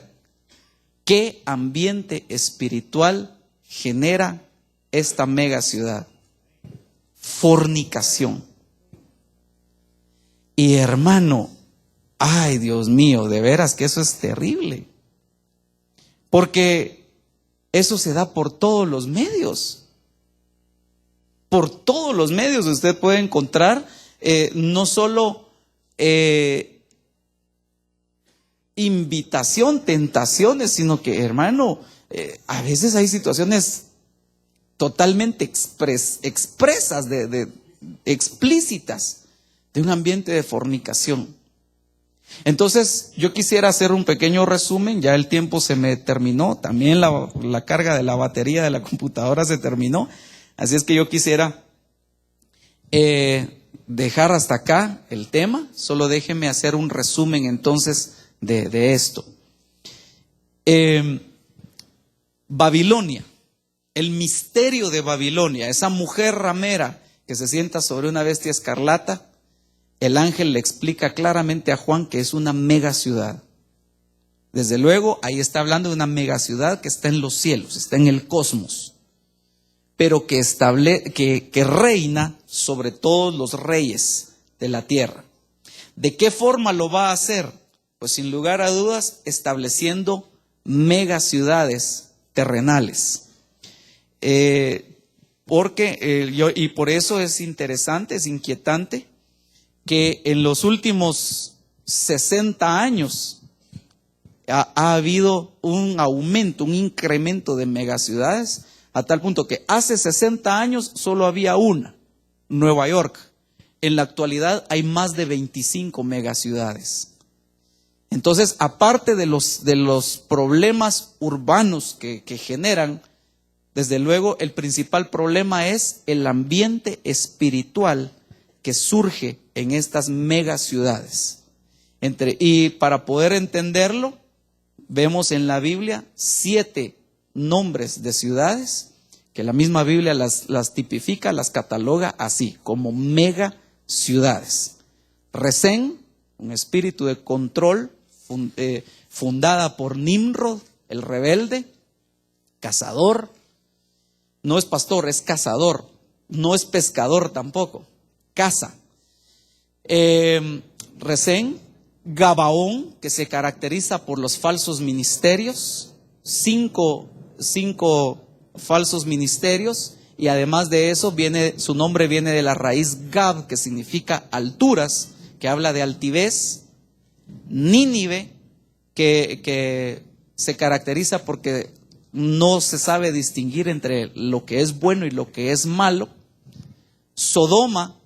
qué ambiente espiritual genera esta mega ciudad. Fornicación. Y hermano, ay Dios mío, de veras que eso es terrible, porque eso se da por todos los medios. Por todos los medios usted puede encontrar no solo invitación, tentaciones, sino que, hermano, a veces hay situaciones totalmente expresas, explícitas, de un ambiente de fornicación. Entonces, yo quisiera hacer un pequeño resumen, ya el tiempo se me terminó, también la carga de la batería de la computadora se terminó. Así es que yo quisiera dejar hasta acá el tema. Solo déjeme hacer un resumen entonces de esto. Babilonia, el misterio de Babilonia, esa mujer ramera que se sienta sobre una bestia escarlata, el ángel le explica claramente a Juan que es una mega ciudad. Desde luego, ahí está hablando de una mega ciudad que está en los cielos, está en el cosmos, pero que reina sobre todos los reyes de la tierra. ¿De qué forma lo va a hacer? Pues sin lugar a dudas, estableciendo mega ciudades terrenales. Y por eso es interesante, es inquietante, que en los últimos 60 años ha habido un aumento, un incremento de megaciudades, a tal punto que hace 60 años solo había una, Nueva York. En la actualidad hay más de 25 megaciudades. Entonces, aparte de los problemas urbanos que generan, desde luego el principal problema es el ambiente espiritual que surge en estas megaciudades. Y para poder entenderlo, vemos en la Biblia 7 nombres de ciudades que la misma Biblia las tipifica, las cataloga así, como mega ciudades. Resén, un espíritu de control fundada por Nimrod, el rebelde, cazador. No es pastor, es cazador. No es pescador tampoco, caza. Resén, Gabaón, que se caracteriza por los falsos ministerios, cinco falsos ministerios, y además de eso su nombre viene de la raíz Gab, que significa alturas, que habla de altivez. Nínive, que se caracteriza porque no se sabe distinguir entre lo que es bueno y lo que es malo. Sodoma,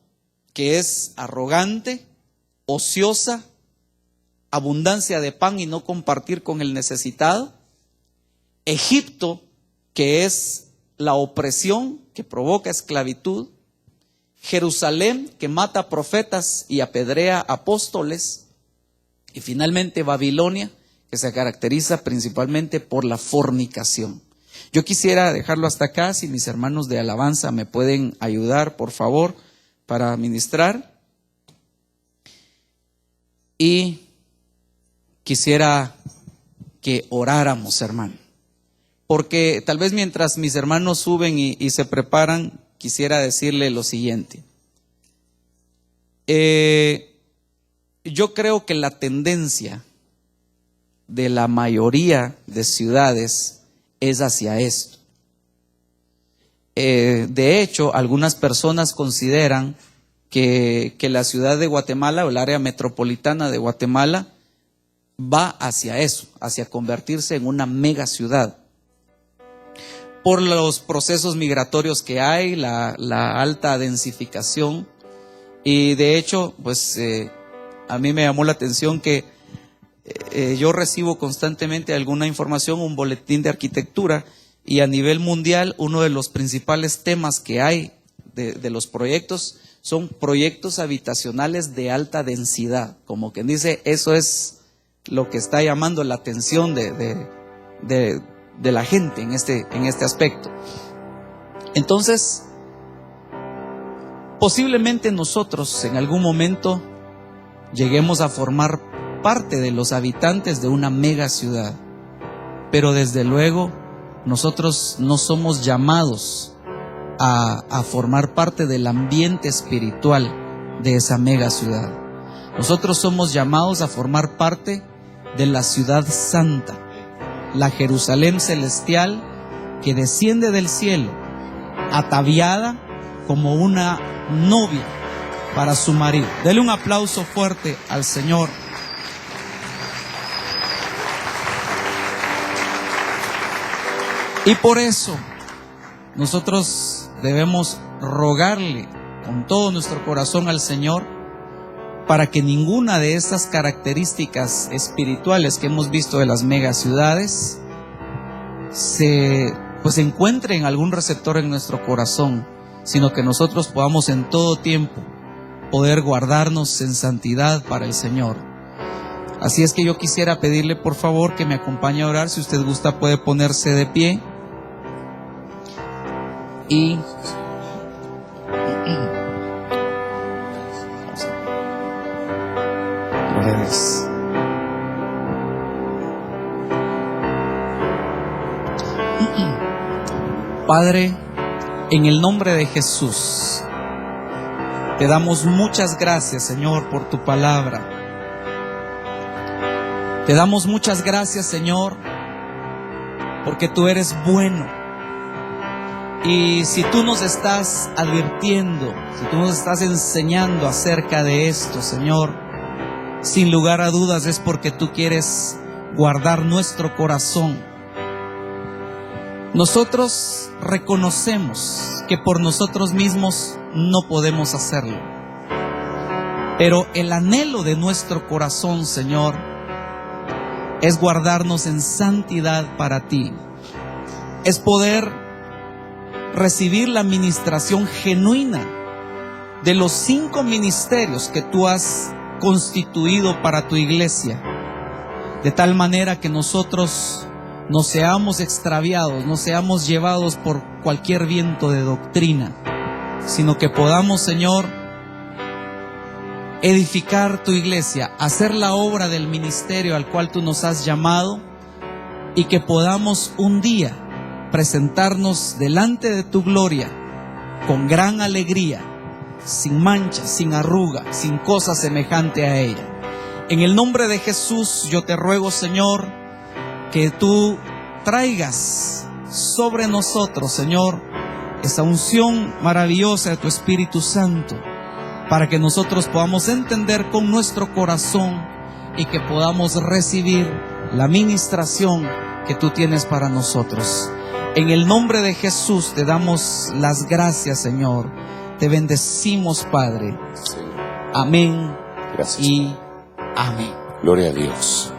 que es arrogante, ociosa, abundancia de pan y no compartir con el necesitado. Egipto, que es la opresión que provoca esclavitud. Jerusalén, que mata profetas y apedrea apóstoles. Y finalmente Babilonia, que se caracteriza principalmente por la fornicación. Yo quisiera dejarlo hasta acá, si mis hermanos de alabanza me pueden ayudar, por favor, para ministrar. Y quisiera que oráramos, hermano, porque tal vez mientras mis hermanos suben y se preparan, quisiera decirle lo siguiente. Yo creo que la tendencia de la mayoría de ciudades es hacia esto. De hecho, algunas personas consideran que la ciudad de Guatemala o el área metropolitana de Guatemala va hacia eso, hacia convertirse en una mega ciudad. Por los procesos migratorios que hay, la alta densificación. Y de hecho, pues a mí me llamó la atención que yo recibo constantemente alguna información, un boletín de arquitectura, y a nivel mundial uno de los principales temas que hay de los proyectos son proyectos habitacionales de alta densidad. Como quien dice, eso es lo que está llamando la atención de la gente en este aspecto. Entonces, posiblemente nosotros en algún momento lleguemos a formar parte de los habitantes de una mega ciudad, pero desde luego nosotros no somos llamados a formar parte del ambiente espiritual de esa mega ciudad. Nosotros somos llamados a formar parte de la ciudad santa, la Jerusalén celestial que desciende del cielo, ataviada como una novia para su marido. Dele un aplauso fuerte al Señor. Y por eso nosotros debemos rogarle con todo nuestro corazón al Señor para que ninguna de estas características espirituales que hemos visto de las megaciudades se encuentre en algún receptor en nuestro corazón, sino que nosotros podamos en todo tiempo poder guardarnos en santidad para el Señor. Así es que yo quisiera pedirle por favor que me acompañe a orar. Si usted gusta puede ponerse de pie. Y Padre, en el nombre de Jesús, te damos muchas gracias, Señor, por tu palabra. Te damos muchas gracias, Señor, porque tú eres bueno. Y si tú nos estás advirtiendo, si tú nos estás enseñando acerca de esto, Señor, sin lugar a dudas es porque tú quieres guardar nuestro corazón. Nosotros reconocemos que por nosotros mismos no podemos hacerlo, pero el anhelo de nuestro corazón, Señor, es guardarnos en santidad para ti, es poder recibir la ministración genuina de los 5 ministerios que tú has constituido para tu iglesia, de tal manera que nosotros no seamos extraviados, no seamos llevados por cualquier viento de doctrina, sino que podamos, Señor, edificar tu iglesia, hacer la obra del ministerio al cual tú nos has llamado, y que podamos un día presentarnos delante de tu gloria con gran alegría, sin mancha, sin arruga, sin cosa semejante a ella. En el nombre de Jesús yo te ruego, Señor, que tú traigas sobre nosotros, Señor, esa unción maravillosa de tu Espíritu Santo, para que nosotros podamos entender con nuestro corazón y que podamos recibir la ministración que tú tienes para nosotros. En el nombre de Jesús te damos las gracias, Señor. Te bendecimos, Padre. Amén. Gracias. Y amén. Gloria a Dios.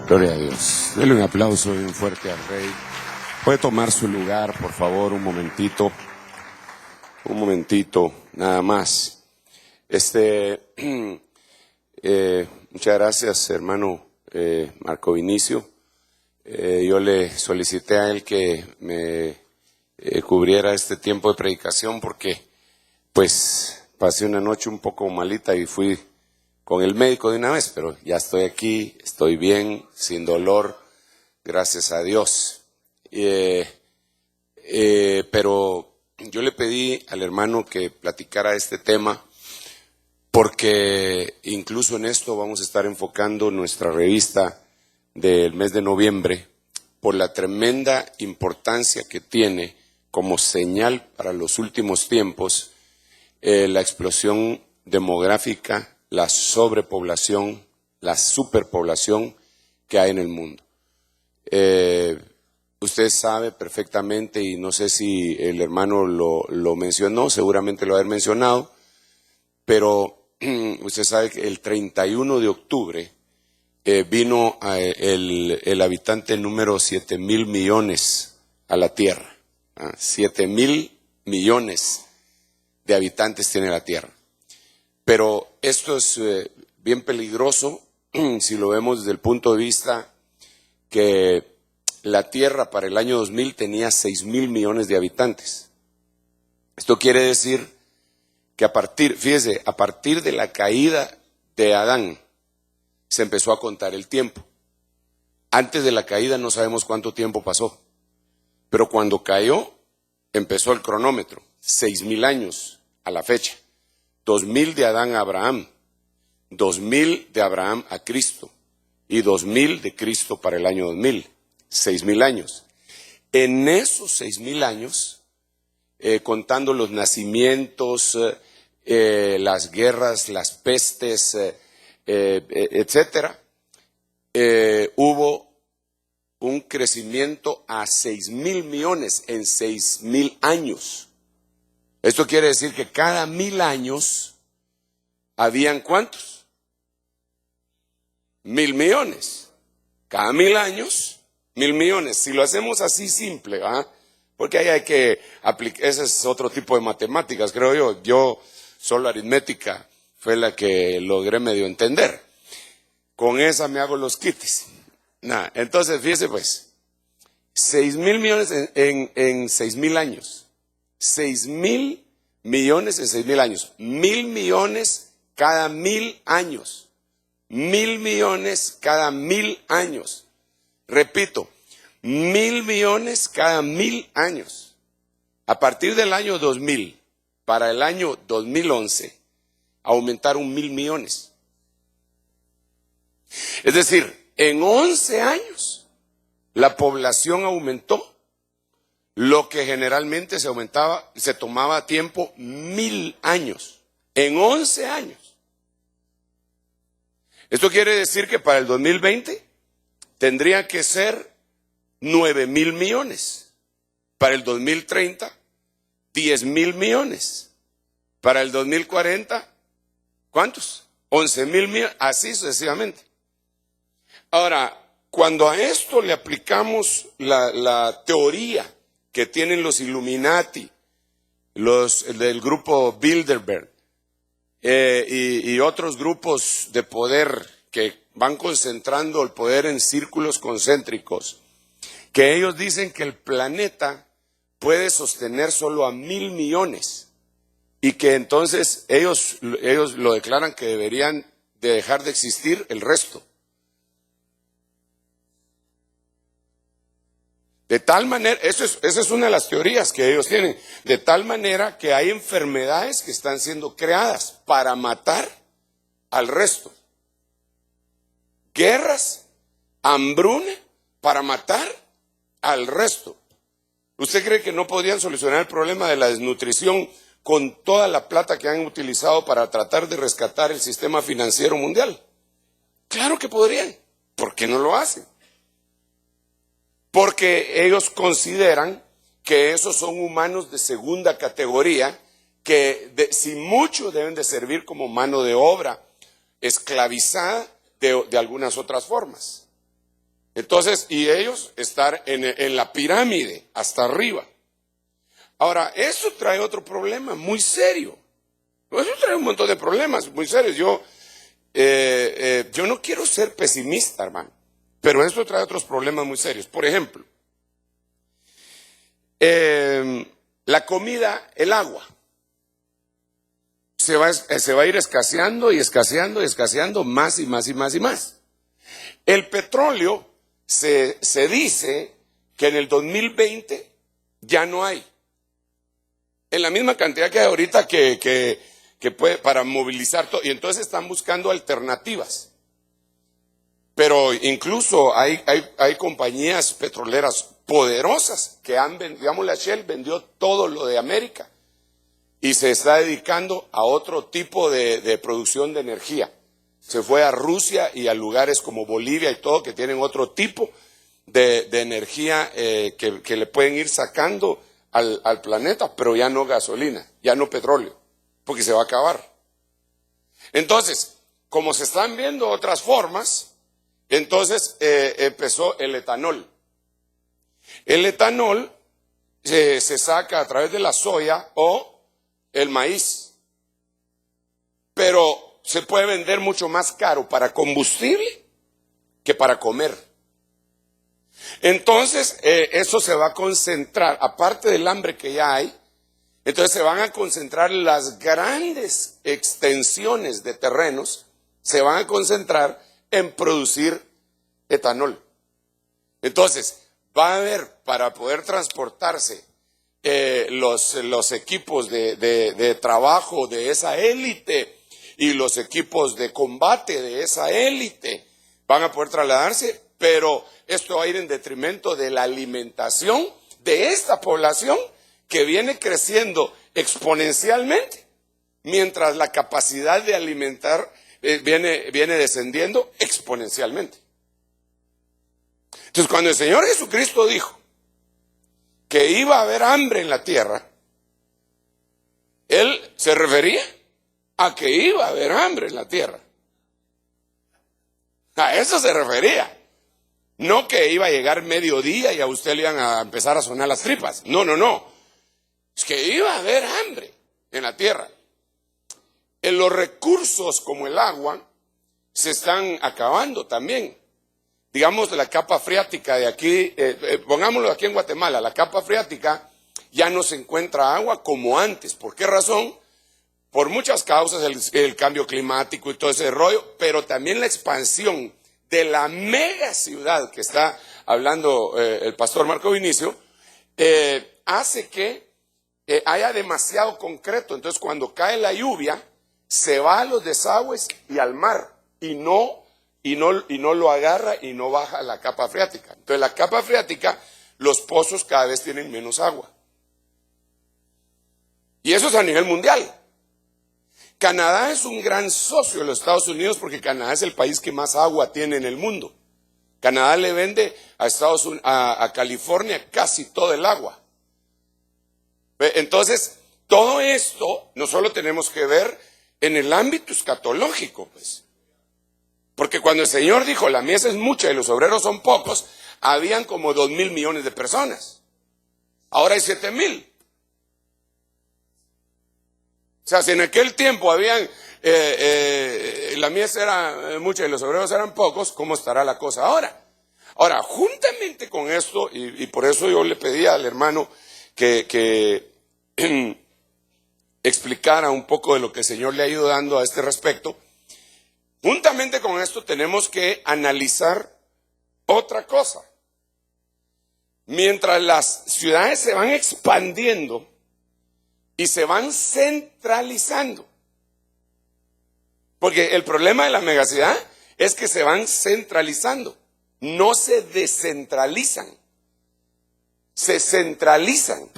Gloria a Dios. Dele un aplauso bien fuerte al Rey. Puede tomar su lugar, por favor, un momentito. Un momentito, nada más. Muchas gracias, hermano Marco Vinicio. Yo le solicité a él que me cubriera este tiempo de predicación porque pues pasé una noche un poco malita y fui con el médico de una vez, pero ya estoy aquí, estoy bien, sin dolor, gracias a Dios. Pero yo le pedí al hermano que platicara este tema porque incluso en esto vamos a estar enfocando nuestra revista del mes de noviembre por la tremenda importancia que tiene como señal para los últimos tiempos la explosión demográfica, la sobrepoblación, la superpoblación que hay en el mundo. Usted sabe perfectamente, y no sé si el hermano lo mencionó, seguramente lo ha mencionado, pero usted sabe que el 31 de octubre vino el habitante número 7,000 millones a la Tierra. 7,000 millones de habitantes tiene la Tierra. Pero esto es bien peligroso si lo vemos desde el punto de vista que la Tierra para el año 2000 tenía 6,000 millones de habitantes. Esto quiere decir que a partir de la caída de Adán, se empezó a contar el tiempo. Antes de la caída no sabemos cuánto tiempo pasó, pero cuando cayó, empezó el cronómetro, 6,000 años a la fecha. 2,000 de Adán a Abraham, 2,000 de Abraham a Cristo y 2,000 de Cristo para el año 2000, 6,000 años. En esos 6,000 años, contando los nacimientos, las guerras, las pestes, etcétera, hubo un crecimiento a 6,000 millones en 6,000 años. Esto quiere decir que cada 1,000 años habían ¿cuántos? 1,000 millones. Cada 1,000 años, 1,000 millones. Si lo hacemos así simple, ¿verdad? Porque ahí hay que aplicar, ese es otro tipo de matemáticas, creo yo. Yo solo aritmética fue la que logré medio entender. Con esa me hago los quites. Entonces, fíjese pues, 6,000 millones en 6,000 años. 6,000 millones en 6,000 años. 1,000 millones cada 1,000 años. 1,000 millones cada 1,000 años. Repito, 1,000 millones cada 1,000 años. A partir del año 2000, para el año 2011, aumentaron 1,000 millones. Es decir, en 11 años, la población aumentó. Lo que generalmente se tomaba tiempo 1,000 años. En 11 años. Esto quiere decir que para el 2020 tendría que ser 9,000 millones. Para el 2030, 10,000 millones. Para el 2040, ¿cuántos? 11,000 millones, así sucesivamente. Ahora, cuando a esto le aplicamos la teoría que tienen los Illuminati, los del grupo Bilderberg y otros grupos de poder que van concentrando el poder en círculos concéntricos, que ellos dicen que el planeta puede sostener solo a 1,000 millones y que entonces ellos lo declaran que deberían de dejar de existir el resto. De tal manera, esa es una de las teorías que ellos tienen, de tal manera que hay enfermedades que están siendo creadas para matar al resto. Guerras, hambruna, para matar al resto. ¿Usted cree que no podrían solucionar el problema de la desnutrición con toda la plata que han utilizado para tratar de rescatar el sistema financiero mundial? Claro que podrían. ¿Por qué no lo hacen? Porque ellos consideran que esos son humanos de segunda categoría, que si mucho deben de servir como mano de obra esclavizada de algunas otras formas. Entonces, y ellos estar en la pirámide, hasta arriba. Ahora, eso trae otro problema muy serio. Eso trae un montón de problemas muy serios. Yo no quiero ser pesimista, hermano. Pero esto trae otros problemas muy serios. Por ejemplo, la comida, el agua, se va a ir escaseando y escaseando y escaseando más y más y más y más. El petróleo se dice que en el 2020 ya no hay. En la misma cantidad que hay ahorita que puede para movilizar todo. Y entonces están buscando alternativas. Pero incluso hay compañías petroleras poderosas que digamos, la Shell vendió todo lo de América y se está dedicando a otro tipo de producción de energía. Se fue a Rusia y a lugares como Bolivia y todo, que tienen otro tipo de energía que le pueden ir sacando al planeta, pero ya no gasolina, ya no petróleo, porque se va a acabar. Entonces, como se están viendo otras formas, entonces empezó el etanol. El etanol se saca a través de la soya o el maíz, pero se puede vender mucho más caro para combustible que para comer. Entonces, eso se va a concentrar, aparte del hambre que ya hay, entonces se van a concentrar las grandes extensiones de terrenos, se van a concentrar en producir etanol. Entonces, va a haber, para poder transportarse los equipos de trabajo de esa élite y los equipos de combate de esa élite, van a poder trasladarse, pero esto va a ir en detrimento de la alimentación de esta población que viene creciendo exponencialmente, mientras la capacidad de alimentar viene descendiendo exponencialmente. Entonces, cuando el Señor Jesucristo dijo que iba a haber hambre en la tierra, Él se refería a que iba a haber hambre en la tierra. A eso se refería. No que iba a llegar mediodía y a usted le iban a empezar a sonar las tripas. No, no, no. Es que iba a haber hambre en la tierra. En los recursos como el agua se están acabando también. Digamos, la capa freática de aquí, pongámoslo aquí en Guatemala, la capa freática ya no se encuentra agua como antes. ¿Por qué razón? Por muchas causas, el cambio climático y todo ese rollo, pero también la expansión de la mega ciudad que está hablando el pastor Marco Vinicio, hace que haya demasiado concreto. Entonces, cuando cae la lluvia, se va a los desagües y al mar, y no lo agarra y no baja la capa freática. Entonces, la capa freática, los pozos cada vez tienen menos agua. Y eso es a nivel mundial. Canadá es un gran socio de los Estados Unidos porque Canadá es el país que más agua tiene en el mundo. Canadá le vende a California casi todo el agua. Entonces, todo esto no solo tenemos que ver en el ámbito escatológico, pues. Porque cuando el Señor dijo, la mies es mucha y los obreros son pocos, habían como 2,000 millones de personas. Ahora hay 7,000. O sea, si en aquel tiempo habían, la mies era mucha y los obreros eran pocos, ¿cómo estará la cosa ahora? Ahora, juntamente con esto, y por eso yo le pedí al hermano que explicara un poco de lo que el Señor le ha ido dando a este respecto, juntamente con esto tenemos que analizar otra cosa. Mientras las ciudades se van expandiendo, y se van centralizando. Porque el problema de la megaciudad es que se van centralizando. No se descentralizan. Se centralizan.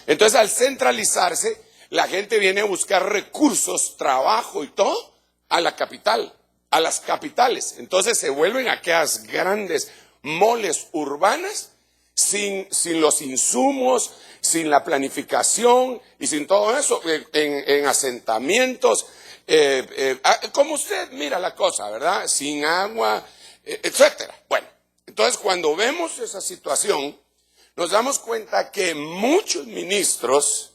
Entonces, al centralizarse, la gente viene a buscar recursos, trabajo y todo a la capital, a las capitales. Entonces, se vuelven aquellas grandes moles urbanas sin los insumos, sin la planificación y sin todo eso, en asentamientos, como usted mira la cosa, ¿verdad? Sin agua, etcétera. Bueno, entonces cuando vemos esa situación, nos damos cuenta que muchos ministros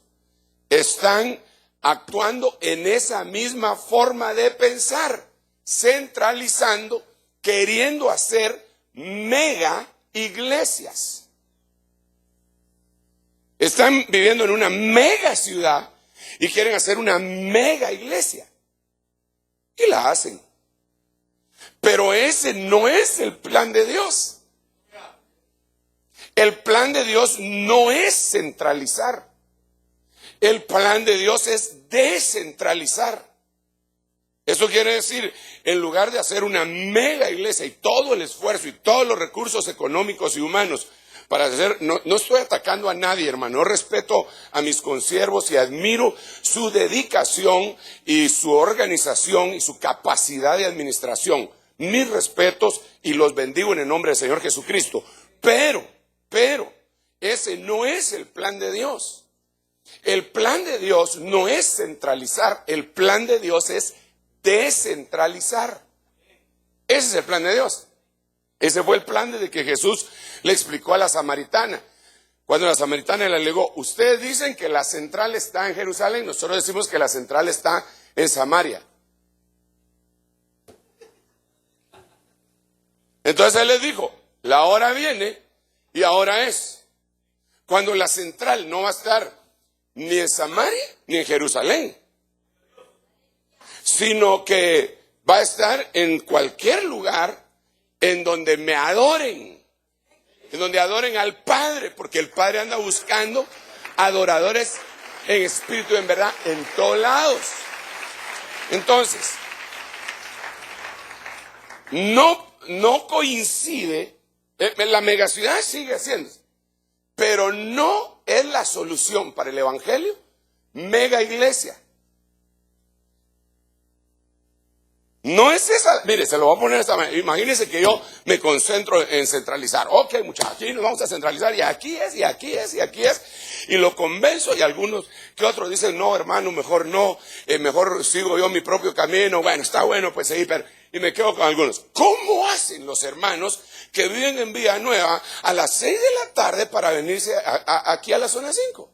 están actuando en esa misma forma de pensar, centralizando, queriendo hacer mega iglesias. Están viviendo en una mega ciudad y quieren hacer una mega iglesia. Y la hacen. Pero ese no es el plan de Dios. El plan de Dios no es centralizar. El plan de Dios es descentralizar. Eso quiere decir, en lugar de hacer una mega iglesia y todo el esfuerzo y todos los recursos económicos y humanos para hacer, no estoy atacando a nadie, hermano. Yo respeto a mis consiervos y admiro su dedicación y su organización y su capacidad de administración. Mis respetos y los bendigo en el nombre del Señor Jesucristo. Pero, ese no es el plan de Dios. El plan de Dios no es centralizar, el plan de Dios es descentralizar. Ese es el plan de Dios. Ese fue el plan desde que Jesús le explicó a la samaritana. Cuando la samaritana le alegó, ustedes dicen que la central está en Jerusalén, nosotros decimos que la central está en Samaria. Entonces él les dijo, la hora viene y ahora es, cuando la central no va a estar ni en Samaria ni en Jerusalén, sino que va a estar en cualquier lugar en donde me adoren, en donde adoren al Padre, porque el Padre anda buscando adoradores en espíritu y en verdad en todos lados. Entonces, no coincide, la megaciudad sigue haciendo, pero no es la solución para el evangelio, mega iglesia. No es esa, mire, se lo voy a poner esta manera. Imagínense que yo me concentro en centralizar. Ok, muchachos, aquí nos vamos a centralizar y aquí es, y aquí es, y aquí es. Y lo convenzo y algunos que otros dicen, no, hermano, mejor no, mejor sigo yo mi propio camino. Bueno, está bueno, pues seguir, pero... Y me quedo con algunos. ¿Cómo hacen los hermanos que viven en Villanueva a las 6 de la tarde para venirse aquí a la zona 5?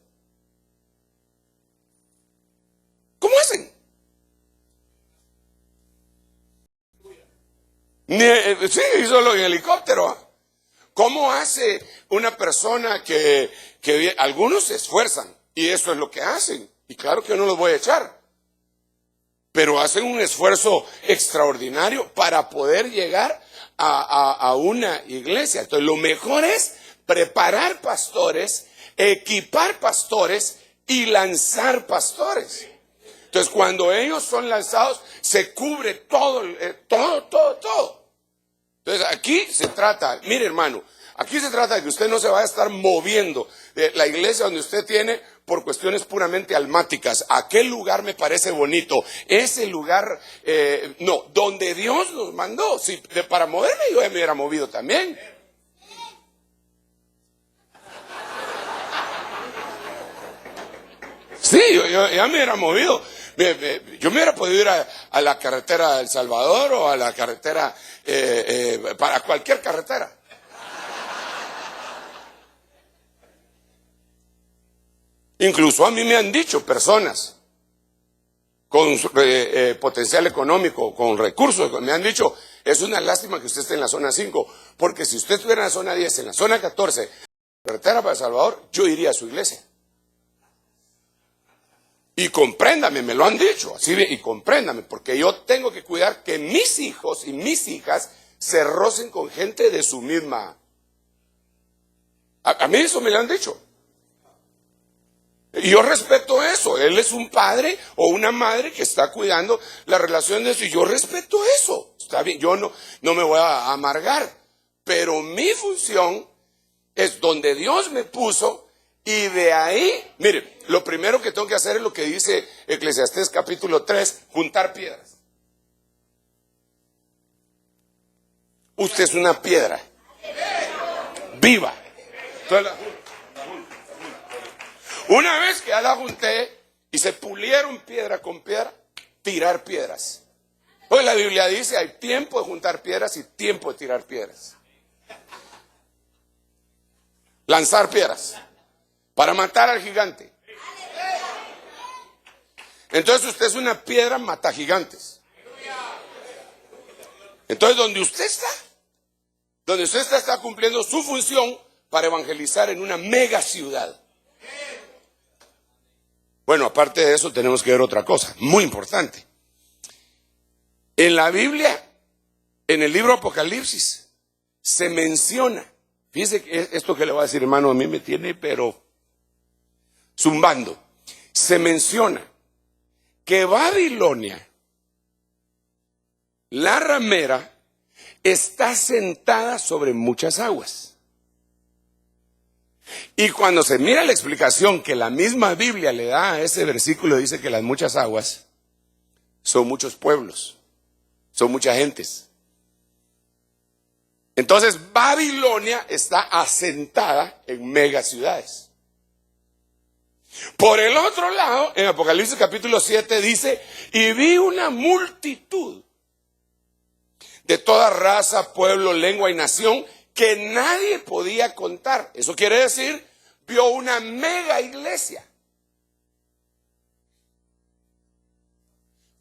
¿Cómo hacen? Sí, solo en helicóptero. ¿Cómo hace una persona que algunos se esfuerzan y eso es lo que hacen? Y claro que no los voy a echar, pero hacen un esfuerzo extraordinario para poder llegar a una iglesia. Entonces lo mejor es preparar pastores, equipar pastores y lanzar pastores. Entonces, cuando ellos son lanzados, se cubre todo. Entonces, aquí se trata, mire hermano, aquí se trata de que usted no se vaya a estar moviendo de la iglesia donde usted tiene por cuestiones puramente almáticas. Aquel lugar me parece bonito, ese lugar, no, donde Dios nos mandó. Si para moverme yo ya me hubiera movido también. Sí, yo ya me hubiera movido. Yo me hubiera podido ir a la carretera de El Salvador o a la carretera, para cualquier carretera. Incluso a mí me han dicho personas con potencial económico, con recursos, me han dicho, es una lástima que usted esté en la zona 5, porque si usted estuviera en la zona 10, en la zona 14, carretera para El Salvador, yo iría a su iglesia. Y compréndame, me lo han dicho, así y compréndame, porque yo tengo que cuidar que mis hijos y mis hijas se rocen con gente de su misma. A mí eso me lo han dicho. Y yo respeto eso. Él es un padre o una madre que está cuidando la relación de eso. Y yo respeto eso. Está bien, yo no me voy a amargar. Pero mi función es donde Dios me puso. Y de ahí, mire, lo primero que tengo que hacer es lo que dice Eclesiastés capítulo 3, juntar piedras. Usted es una piedra viva. Entonces, una vez que ya la junté y se pulieron piedra con piedra, tirar piedras. Pues la Biblia dice, hay tiempo de juntar piedras y tiempo de tirar piedras. Lanzar piedras para matar al gigante. Entonces usted es una piedra mata gigantes. Entonces donde usted está cumpliendo su función para evangelizar en una mega ciudad. Bueno, aparte de eso tenemos que ver otra cosa, muy importante. En la Biblia, en el libro Apocalipsis, se menciona, fíjese que esto que le voy a decir, hermano, a mí me tiene pero zumbando. Se menciona que Babilonia, la ramera, está sentada sobre muchas aguas. Y cuando se mira la explicación que la misma Biblia le da a ese versículo, dice que las muchas aguas son muchos pueblos, son muchas gentes. Entonces Babilonia está asentada en megaciudades. Por el otro lado, en Apocalipsis capítulo 7 dice, y vi una multitud de toda raza, pueblo, lengua y nación que nadie podía contar. Eso quiere decir, vio una mega iglesia.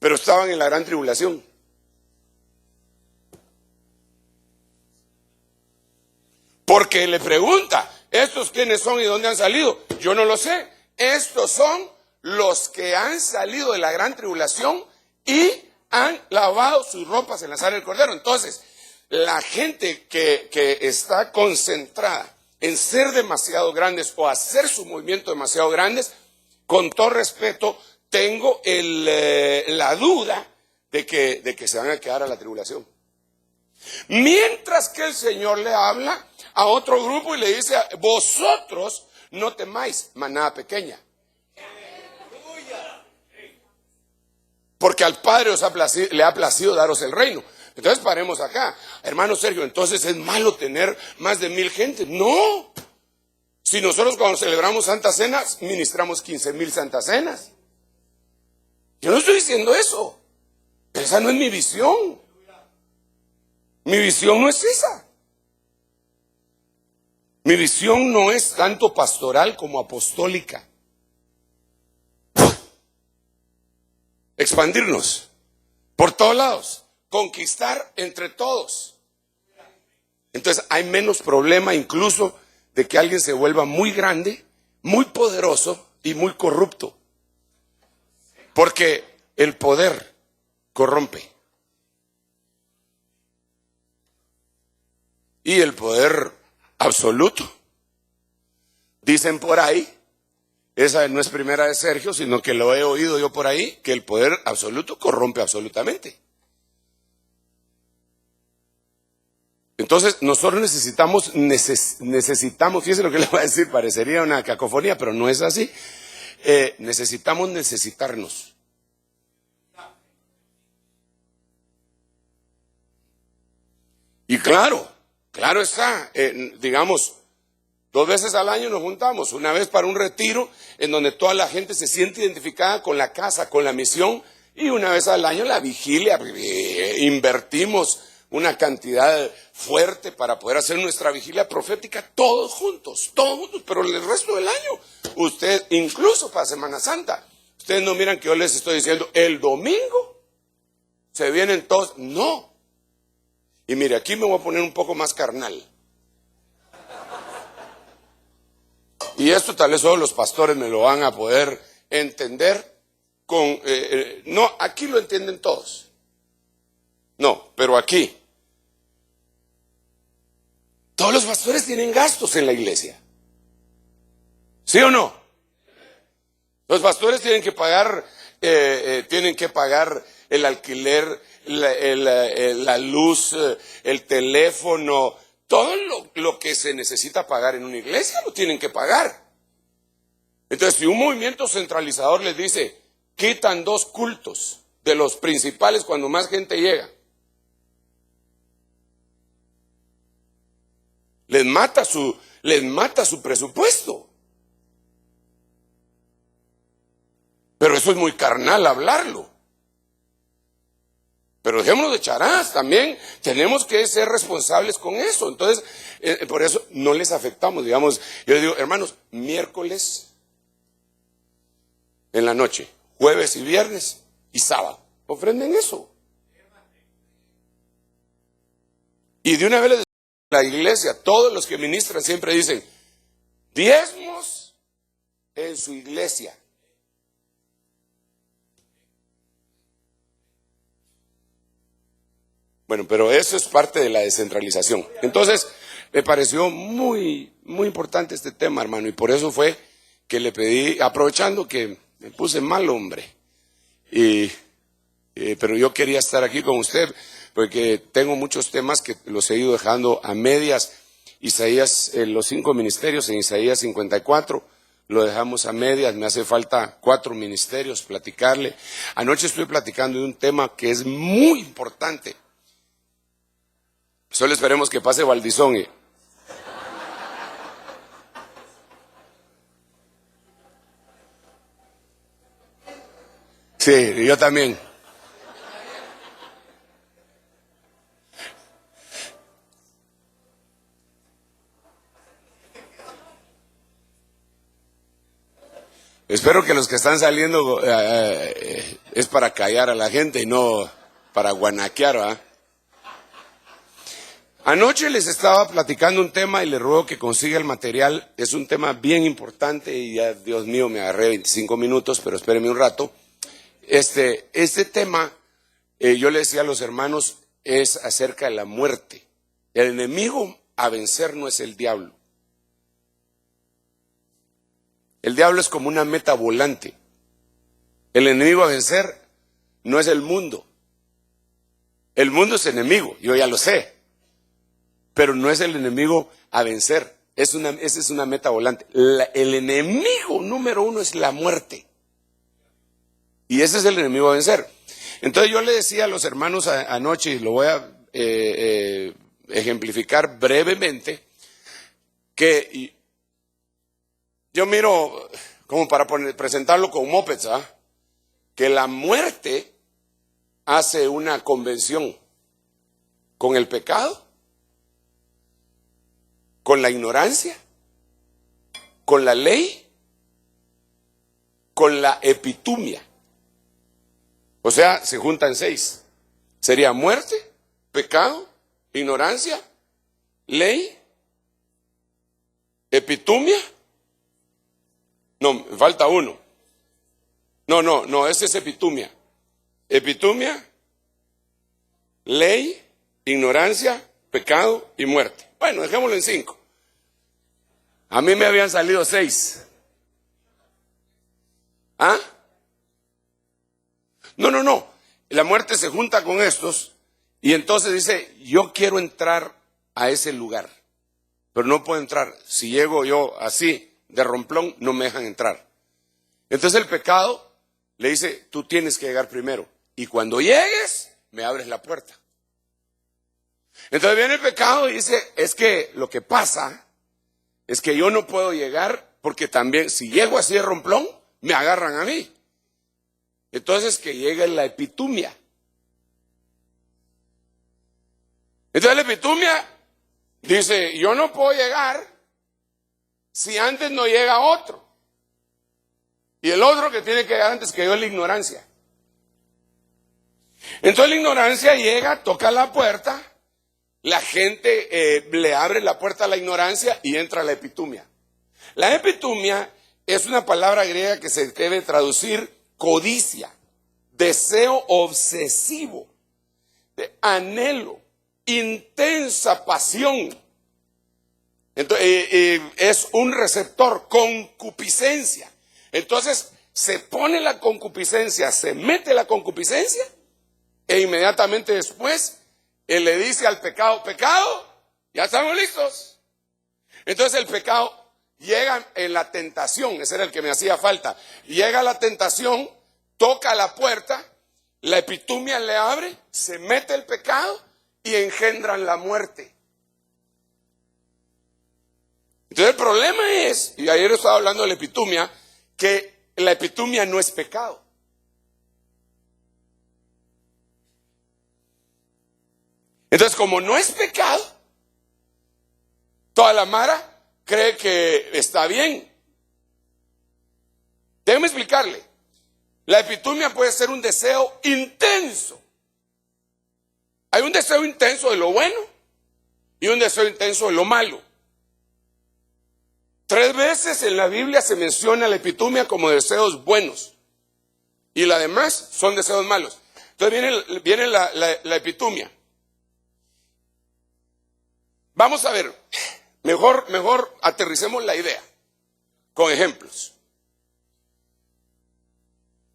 Pero estaban en la gran tribulación. Porque le pregunta, ¿estos quiénes son y dónde han salido? Yo no lo sé. Estos son los que han salido de la gran tribulación y han lavado sus ropas en la sangre del Cordero. Entonces, la gente que está concentrada en ser demasiado grandes o hacer su movimiento demasiado grandes, con todo respeto, tengo la duda de que se van a quedar a la tribulación. Mientras que el Señor le habla a otro grupo y le dice, vosotros no temáis, manada pequeña. Porque al Padre le ha placido daros el reino. Entonces paremos acá. Hermano Sergio, entonces es malo tener más de 1000 gentes. No. Si nosotros cuando celebramos Santa Cena, ministramos 15,000 Santas Cenas. Yo no estoy diciendo eso. Esa no es mi visión. Mi visión no es esa. Mi visión no es tanto pastoral como apostólica. Expandirnos por todos lados, conquistar entre todos. Entonces hay menos problema incluso de que alguien se vuelva muy grande, muy poderoso y muy corrupto. Porque el poder corrompe. Y el poder absoluto, dicen por ahí, esa no es primera de Sergio, sino que lo he oído yo por ahí, que el poder absoluto corrompe absolutamente. Entonces nosotros necesitamos, fíjense lo que le voy a decir, parecería una cacofonía, pero no es así. Necesitamos necesitarnos. Y claro está, digamos, 2 veces al año nos juntamos, una vez para un retiro en donde toda la gente se siente identificada con la casa, con la misión, y una vez al año la vigilia. Invertimos una cantidad fuerte para poder hacer nuestra vigilia profética todos juntos, pero el resto del año, usted, incluso para Semana Santa, ustedes no miran que yo les estoy diciendo, el domingo se vienen todos, no. Y mire, aquí me voy a poner un poco más carnal. Y esto tal vez solo los pastores me lo van a poder entender no, aquí lo entienden todos. No, pero aquí. Todos los pastores tienen gastos en la iglesia. ¿Sí o no? Los pastores tienen que pagar el alquiler, la luz, el teléfono, todo lo que se necesita pagar en una iglesia lo tienen que pagar. Entonces, si un movimiento centralizador les dice, quitan 2 cultos de los principales cuando más gente llega, les mata su presupuesto. Pero eso es muy carnal hablarlo. Pero dejémonos de charás, también tenemos que ser responsables con eso. Entonces, por eso no les afectamos. Digamos, yo digo, hermanos, miércoles en la noche, jueves y viernes y sábado, ofrenden eso. Y de una vez les digo, la iglesia, todos los que ministran siempre dicen, diezmos en su iglesia. Bueno, pero eso es parte de la descentralización. Entonces, me pareció muy, muy importante este tema, hermano, y por eso fue que le pedí, aprovechando que me puse mal, hombre, pero yo quería estar aquí con usted, porque tengo muchos temas que los he ido dejando a medias, Isaías, los 5 ministerios en Isaías 54, lo dejamos a medias, me hace falta 4 ministerios, platicarle. Anoche estoy platicando de un tema que es muy importante. Solo esperemos que pase Valdizón. Sí, yo también. Espero que los que están saliendo es para callar a la gente y no para guanaquear, ¿verdad? Anoche les estaba platicando un tema y les ruego que consiga el material. Es un tema bien importante y ya, Dios mío, me agarré 25 minutos, pero espérenme un rato. Este tema, yo le decía a los hermanos, es acerca de la muerte. El enemigo a vencer no es el diablo. El diablo es como una meta volante. El enemigo a vencer no es el mundo. El mundo es enemigo, yo ya lo sé. Pero no es el enemigo a vencer. Esa es una meta volante. El enemigo número 1 es la muerte. Y ese es el enemigo a vencer. Entonces yo le decía a los hermanos anoche, y lo voy a ejemplificar brevemente, que yo miro, como para presentarlo con mopeds, que la muerte hace una convención con el pecado, con la ignorancia, con la ley, con la epitumia. O sea, se juntan 6. Sería muerte, pecado, ignorancia, ley, epitumia. No, me falta uno. No, ese es epitumia. Epitumia, ley, ignorancia, pecado y muerte. Bueno, dejémoslo en 5. A mí me habían salido 6. ¿Ah? No. La muerte se junta con estos y entonces dice, yo quiero entrar a ese lugar, pero no puedo entrar. Si llego yo así, de romplón, no me dejan entrar. Entonces el pecado le dice, tú tienes que llegar primero. Y cuando llegues, me abres la puerta. Entonces viene el pecado y dice, es que lo que pasa es que yo no puedo llegar porque también si llego así de romplón, me agarran a mí. Entonces que llegue la epitumia. Entonces la epitumia dice, yo no puedo llegar si antes no llega otro. Y el otro que tiene que llegar antes que yo es la ignorancia. Entonces la ignorancia llega, toca la puerta, la gente le abre la puerta a la ignorancia y entra la epitumia. La epitumia es una palabra griega que se debe traducir codicia, deseo obsesivo, de anhelo, intensa pasión. Entonces, es un receptor, concupiscencia. Entonces se pone la concupiscencia, se mete la concupiscencia e inmediatamente después él le dice al pecado, pecado, ya estamos listos. Entonces el pecado llega en la tentación, ese era el que me hacía falta. Llega la tentación, toca la puerta, la epitumia le abre, se mete el pecado y engendran la muerte. Entonces el problema es, y ayer estaba hablando de la epitumia, que la epitumia no es pecado. Entonces como no es pecado, toda la mara cree que está bien. Déjeme explicarle. La epitumia puede ser un deseo intenso. Hay un deseo intenso de lo bueno y un deseo intenso de lo malo. 3 veces en la Biblia se menciona la epitumia como deseos buenos y las demás son deseos malos. Entonces viene la epitumia. Vamos a ver, mejor aterricemos la idea con ejemplos.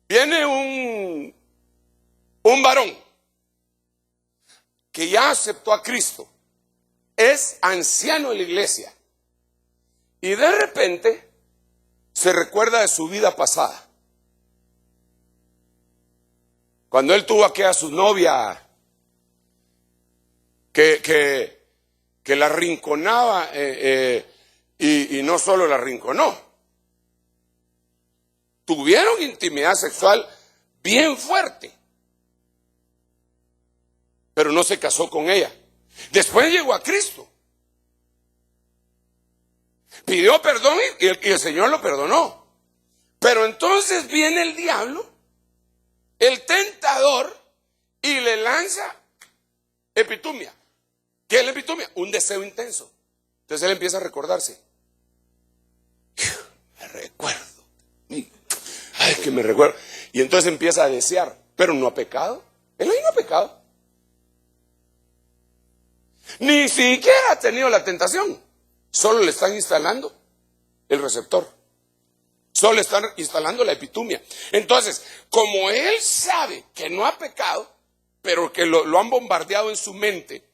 Viene un varón que ya aceptó a Cristo. es anciano en la iglesia y de repente se recuerda de su vida pasada. Cuando él tuvo aquí a su novia que la arrinconaba y no solo la arrinconó, tuvieron intimidad sexual bien fuerte, pero no se casó con ella. Después llegó a Cristo, pidió perdón y el Señor lo perdonó. Pero entonces viene el diablo, el tentador, y le lanza epitumia. ¿Qué es la epitumia? Un deseo intenso. Entonces él empieza a recordarse. Me recuerdo. Ay, que me recuerdo. Y entonces empieza a desear, pero no ha pecado. Él ahí no ha pecado. Ni siquiera ha tenido la tentación. Solo le están instalando el receptor. Solo le están instalando la epitumia. Entonces, como él sabe que no ha pecado, pero que lo han bombardeado en su mente,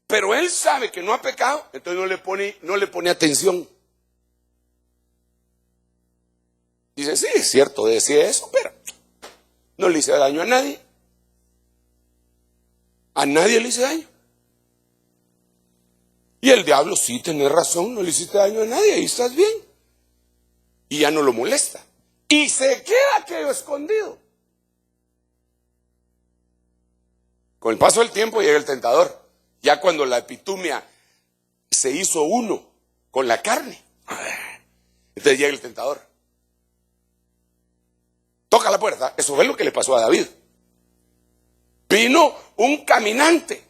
pero él sabe que no ha pecado, entonces no le pone atención. Dice, sí, es cierto, decía eso, pero no le hice daño a nadie. A nadie le hice daño. Y el diablo, sí, tenés razón, no le hiciste daño a nadie, ahí estás bien. Y ya no lo molesta. Y se queda aquello escondido. Con el paso del tiempo llega el tentador. Ya cuando la epitumia se hizo uno con la carne, entonces llega el tentador. Toca la puerta. Eso fue lo que le pasó a David. Vino un caminante.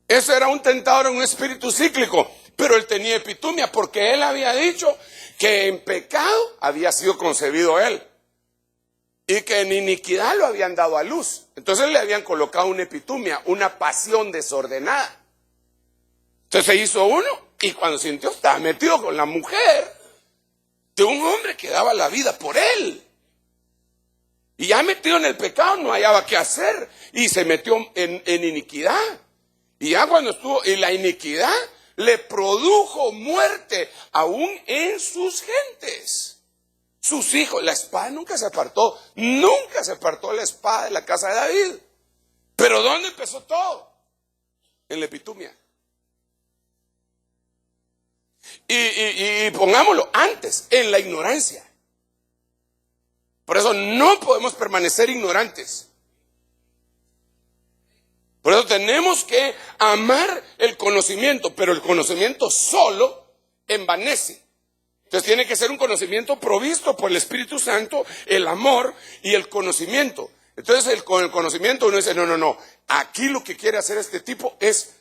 Ese era un tentador, un espíritu cíclico, pero él tenía epitumia porque él había dicho que en pecado había sido concebido él y que en iniquidad lo habían dado a luz. Entonces le habían colocado una epitumia, una pasión desordenada. Entonces se hizo uno y cuando sintió, estaba metido con la mujer de un hombre que daba la vida por él. Y ya metido en el pecado no hallaba qué hacer y se metió en iniquidad. Y ya cuando estuvo en la iniquidad, le produjo muerte aún en sus gentes. Sus hijos, la espada nunca se apartó la espada de la casa de David. Pero ¿dónde empezó todo? En la epitumia. Y pongámoslo antes, en la ignorancia. Por eso no podemos permanecer ignorantes. Por eso tenemos que amar el conocimiento, pero el conocimiento solo envanece. Entonces tiene que ser un conocimiento provisto por el Espíritu Santo, el amor y el conocimiento. Entonces con el conocimiento uno dice, no, aquí lo que quiere hacer este tipo es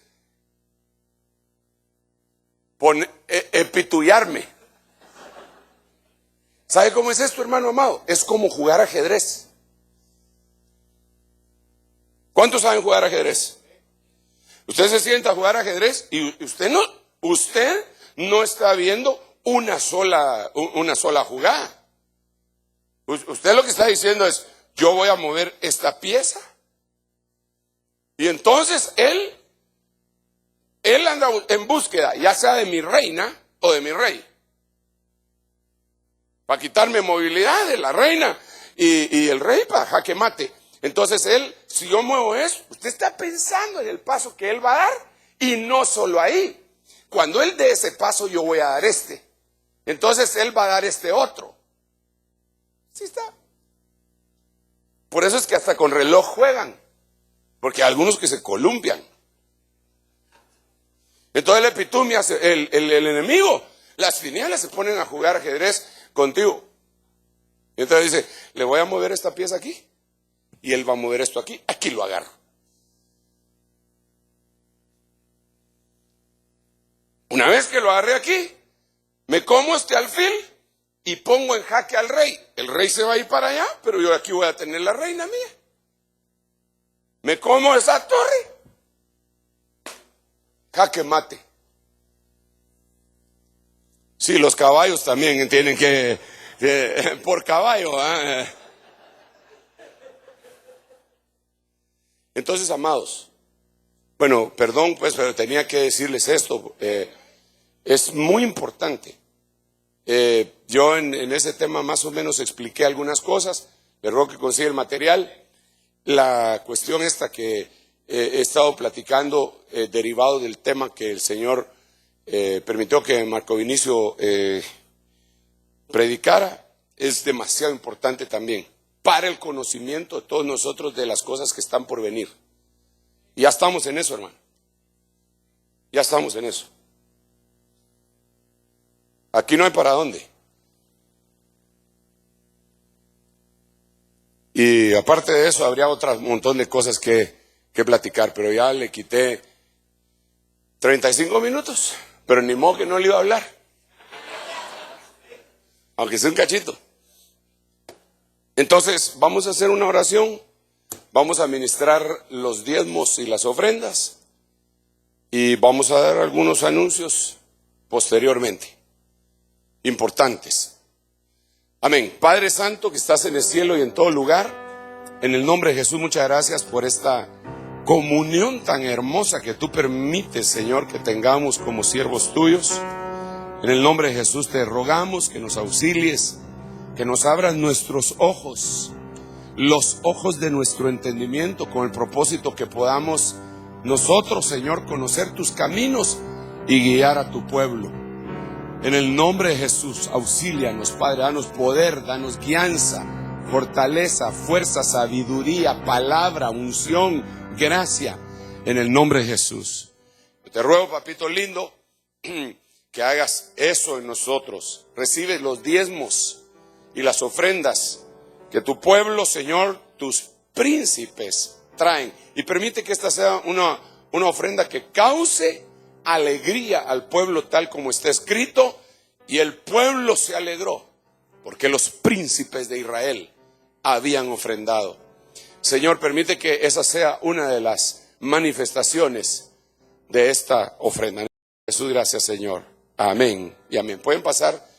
epitullarme. ¿Sabe cómo es esto, hermano amado? Es como jugar ajedrez. ¿Cuántos saben jugar ajedrez? Usted se sienta a jugar ajedrez y usted no está viendo una sola jugada. Usted lo que está diciendo es, yo voy a mover esta pieza. Y entonces él anda en búsqueda, ya sea de mi reina o de mi rey, para quitarme movilidad de la reina y el rey para jaque mate. Entonces si yo muevo eso, usted está pensando en el paso que él va a dar y no solo ahí. Cuando él dé ese paso, yo voy a dar este. Entonces él va a dar este otro. ¿Sí está? Por eso es que hasta con reloj juegan, porque hay algunos que se columpian. Entonces la epitumia, el enemigo, las tinieblas se ponen a jugar ajedrez contigo. Y entonces dice, le voy a mover esta pieza aquí. Y él va a mover esto aquí, aquí lo agarro. Una vez que lo agarré aquí, me como este alfil y pongo en jaque al rey. El rey se va a ir para allá, pero yo aquí voy a tener la reina mía. Me como esa torre, jaque mate. Sí, los caballos también tienen que por caballo. Entonces, amados, Bueno, perdón pues, pero tenía que decirles esto. Es muy importante. Yo en ese tema más o menos expliqué algunas cosas. Le ruego que consiga el material. La cuestión esta que he estado platicando, derivado del tema que el Señor permitió que Marco Vinicio predicara, es demasiado importante también para el conocimiento de todos nosotros de las cosas que están por venir. Y ya estamos en eso, hermano. Ya estamos en eso. Aquí no hay para dónde. Y aparte de eso, habría otro montón de cosas que platicar, pero ya le quité 35 minutos, pero ni modo que no le iba a hablar. Aunque sea un cachito. Entonces, vamos a hacer una oración, vamos a ministrar los diezmos y las ofrendas, y vamos a dar algunos anuncios posteriormente, importantes. Amén. Padre Santo que estás en el cielo y en todo lugar, en el nombre de Jesús, muchas gracias por esta comunión tan hermosa que tú permites, Señor, que tengamos como siervos tuyos. En el nombre de Jesús te rogamos que nos auxilies, que nos abras nuestros ojos, los ojos de nuestro entendimiento, con el propósito que podamos nosotros, Señor, conocer tus caminos y guiar a tu pueblo. En el nombre de Jesús, auxílianos, Padre, danos poder, danos guianza, fortaleza, fuerza, sabiduría, palabra, unción, gracia, en el nombre de Jesús. Te ruego, papito lindo, que hagas eso en nosotros. Recibe los diezmos y las ofrendas que tu pueblo, Señor, tus príncipes traen. Y permite que esta sea una ofrenda que cause alegría al pueblo, tal como está escrito, y el pueblo se alegró porque los príncipes de Israel habían ofrendado. Señor, permite que esa sea una de las manifestaciones de esta ofrenda. Jesús, gracias, Señor. Amén y amén. Pueden pasar.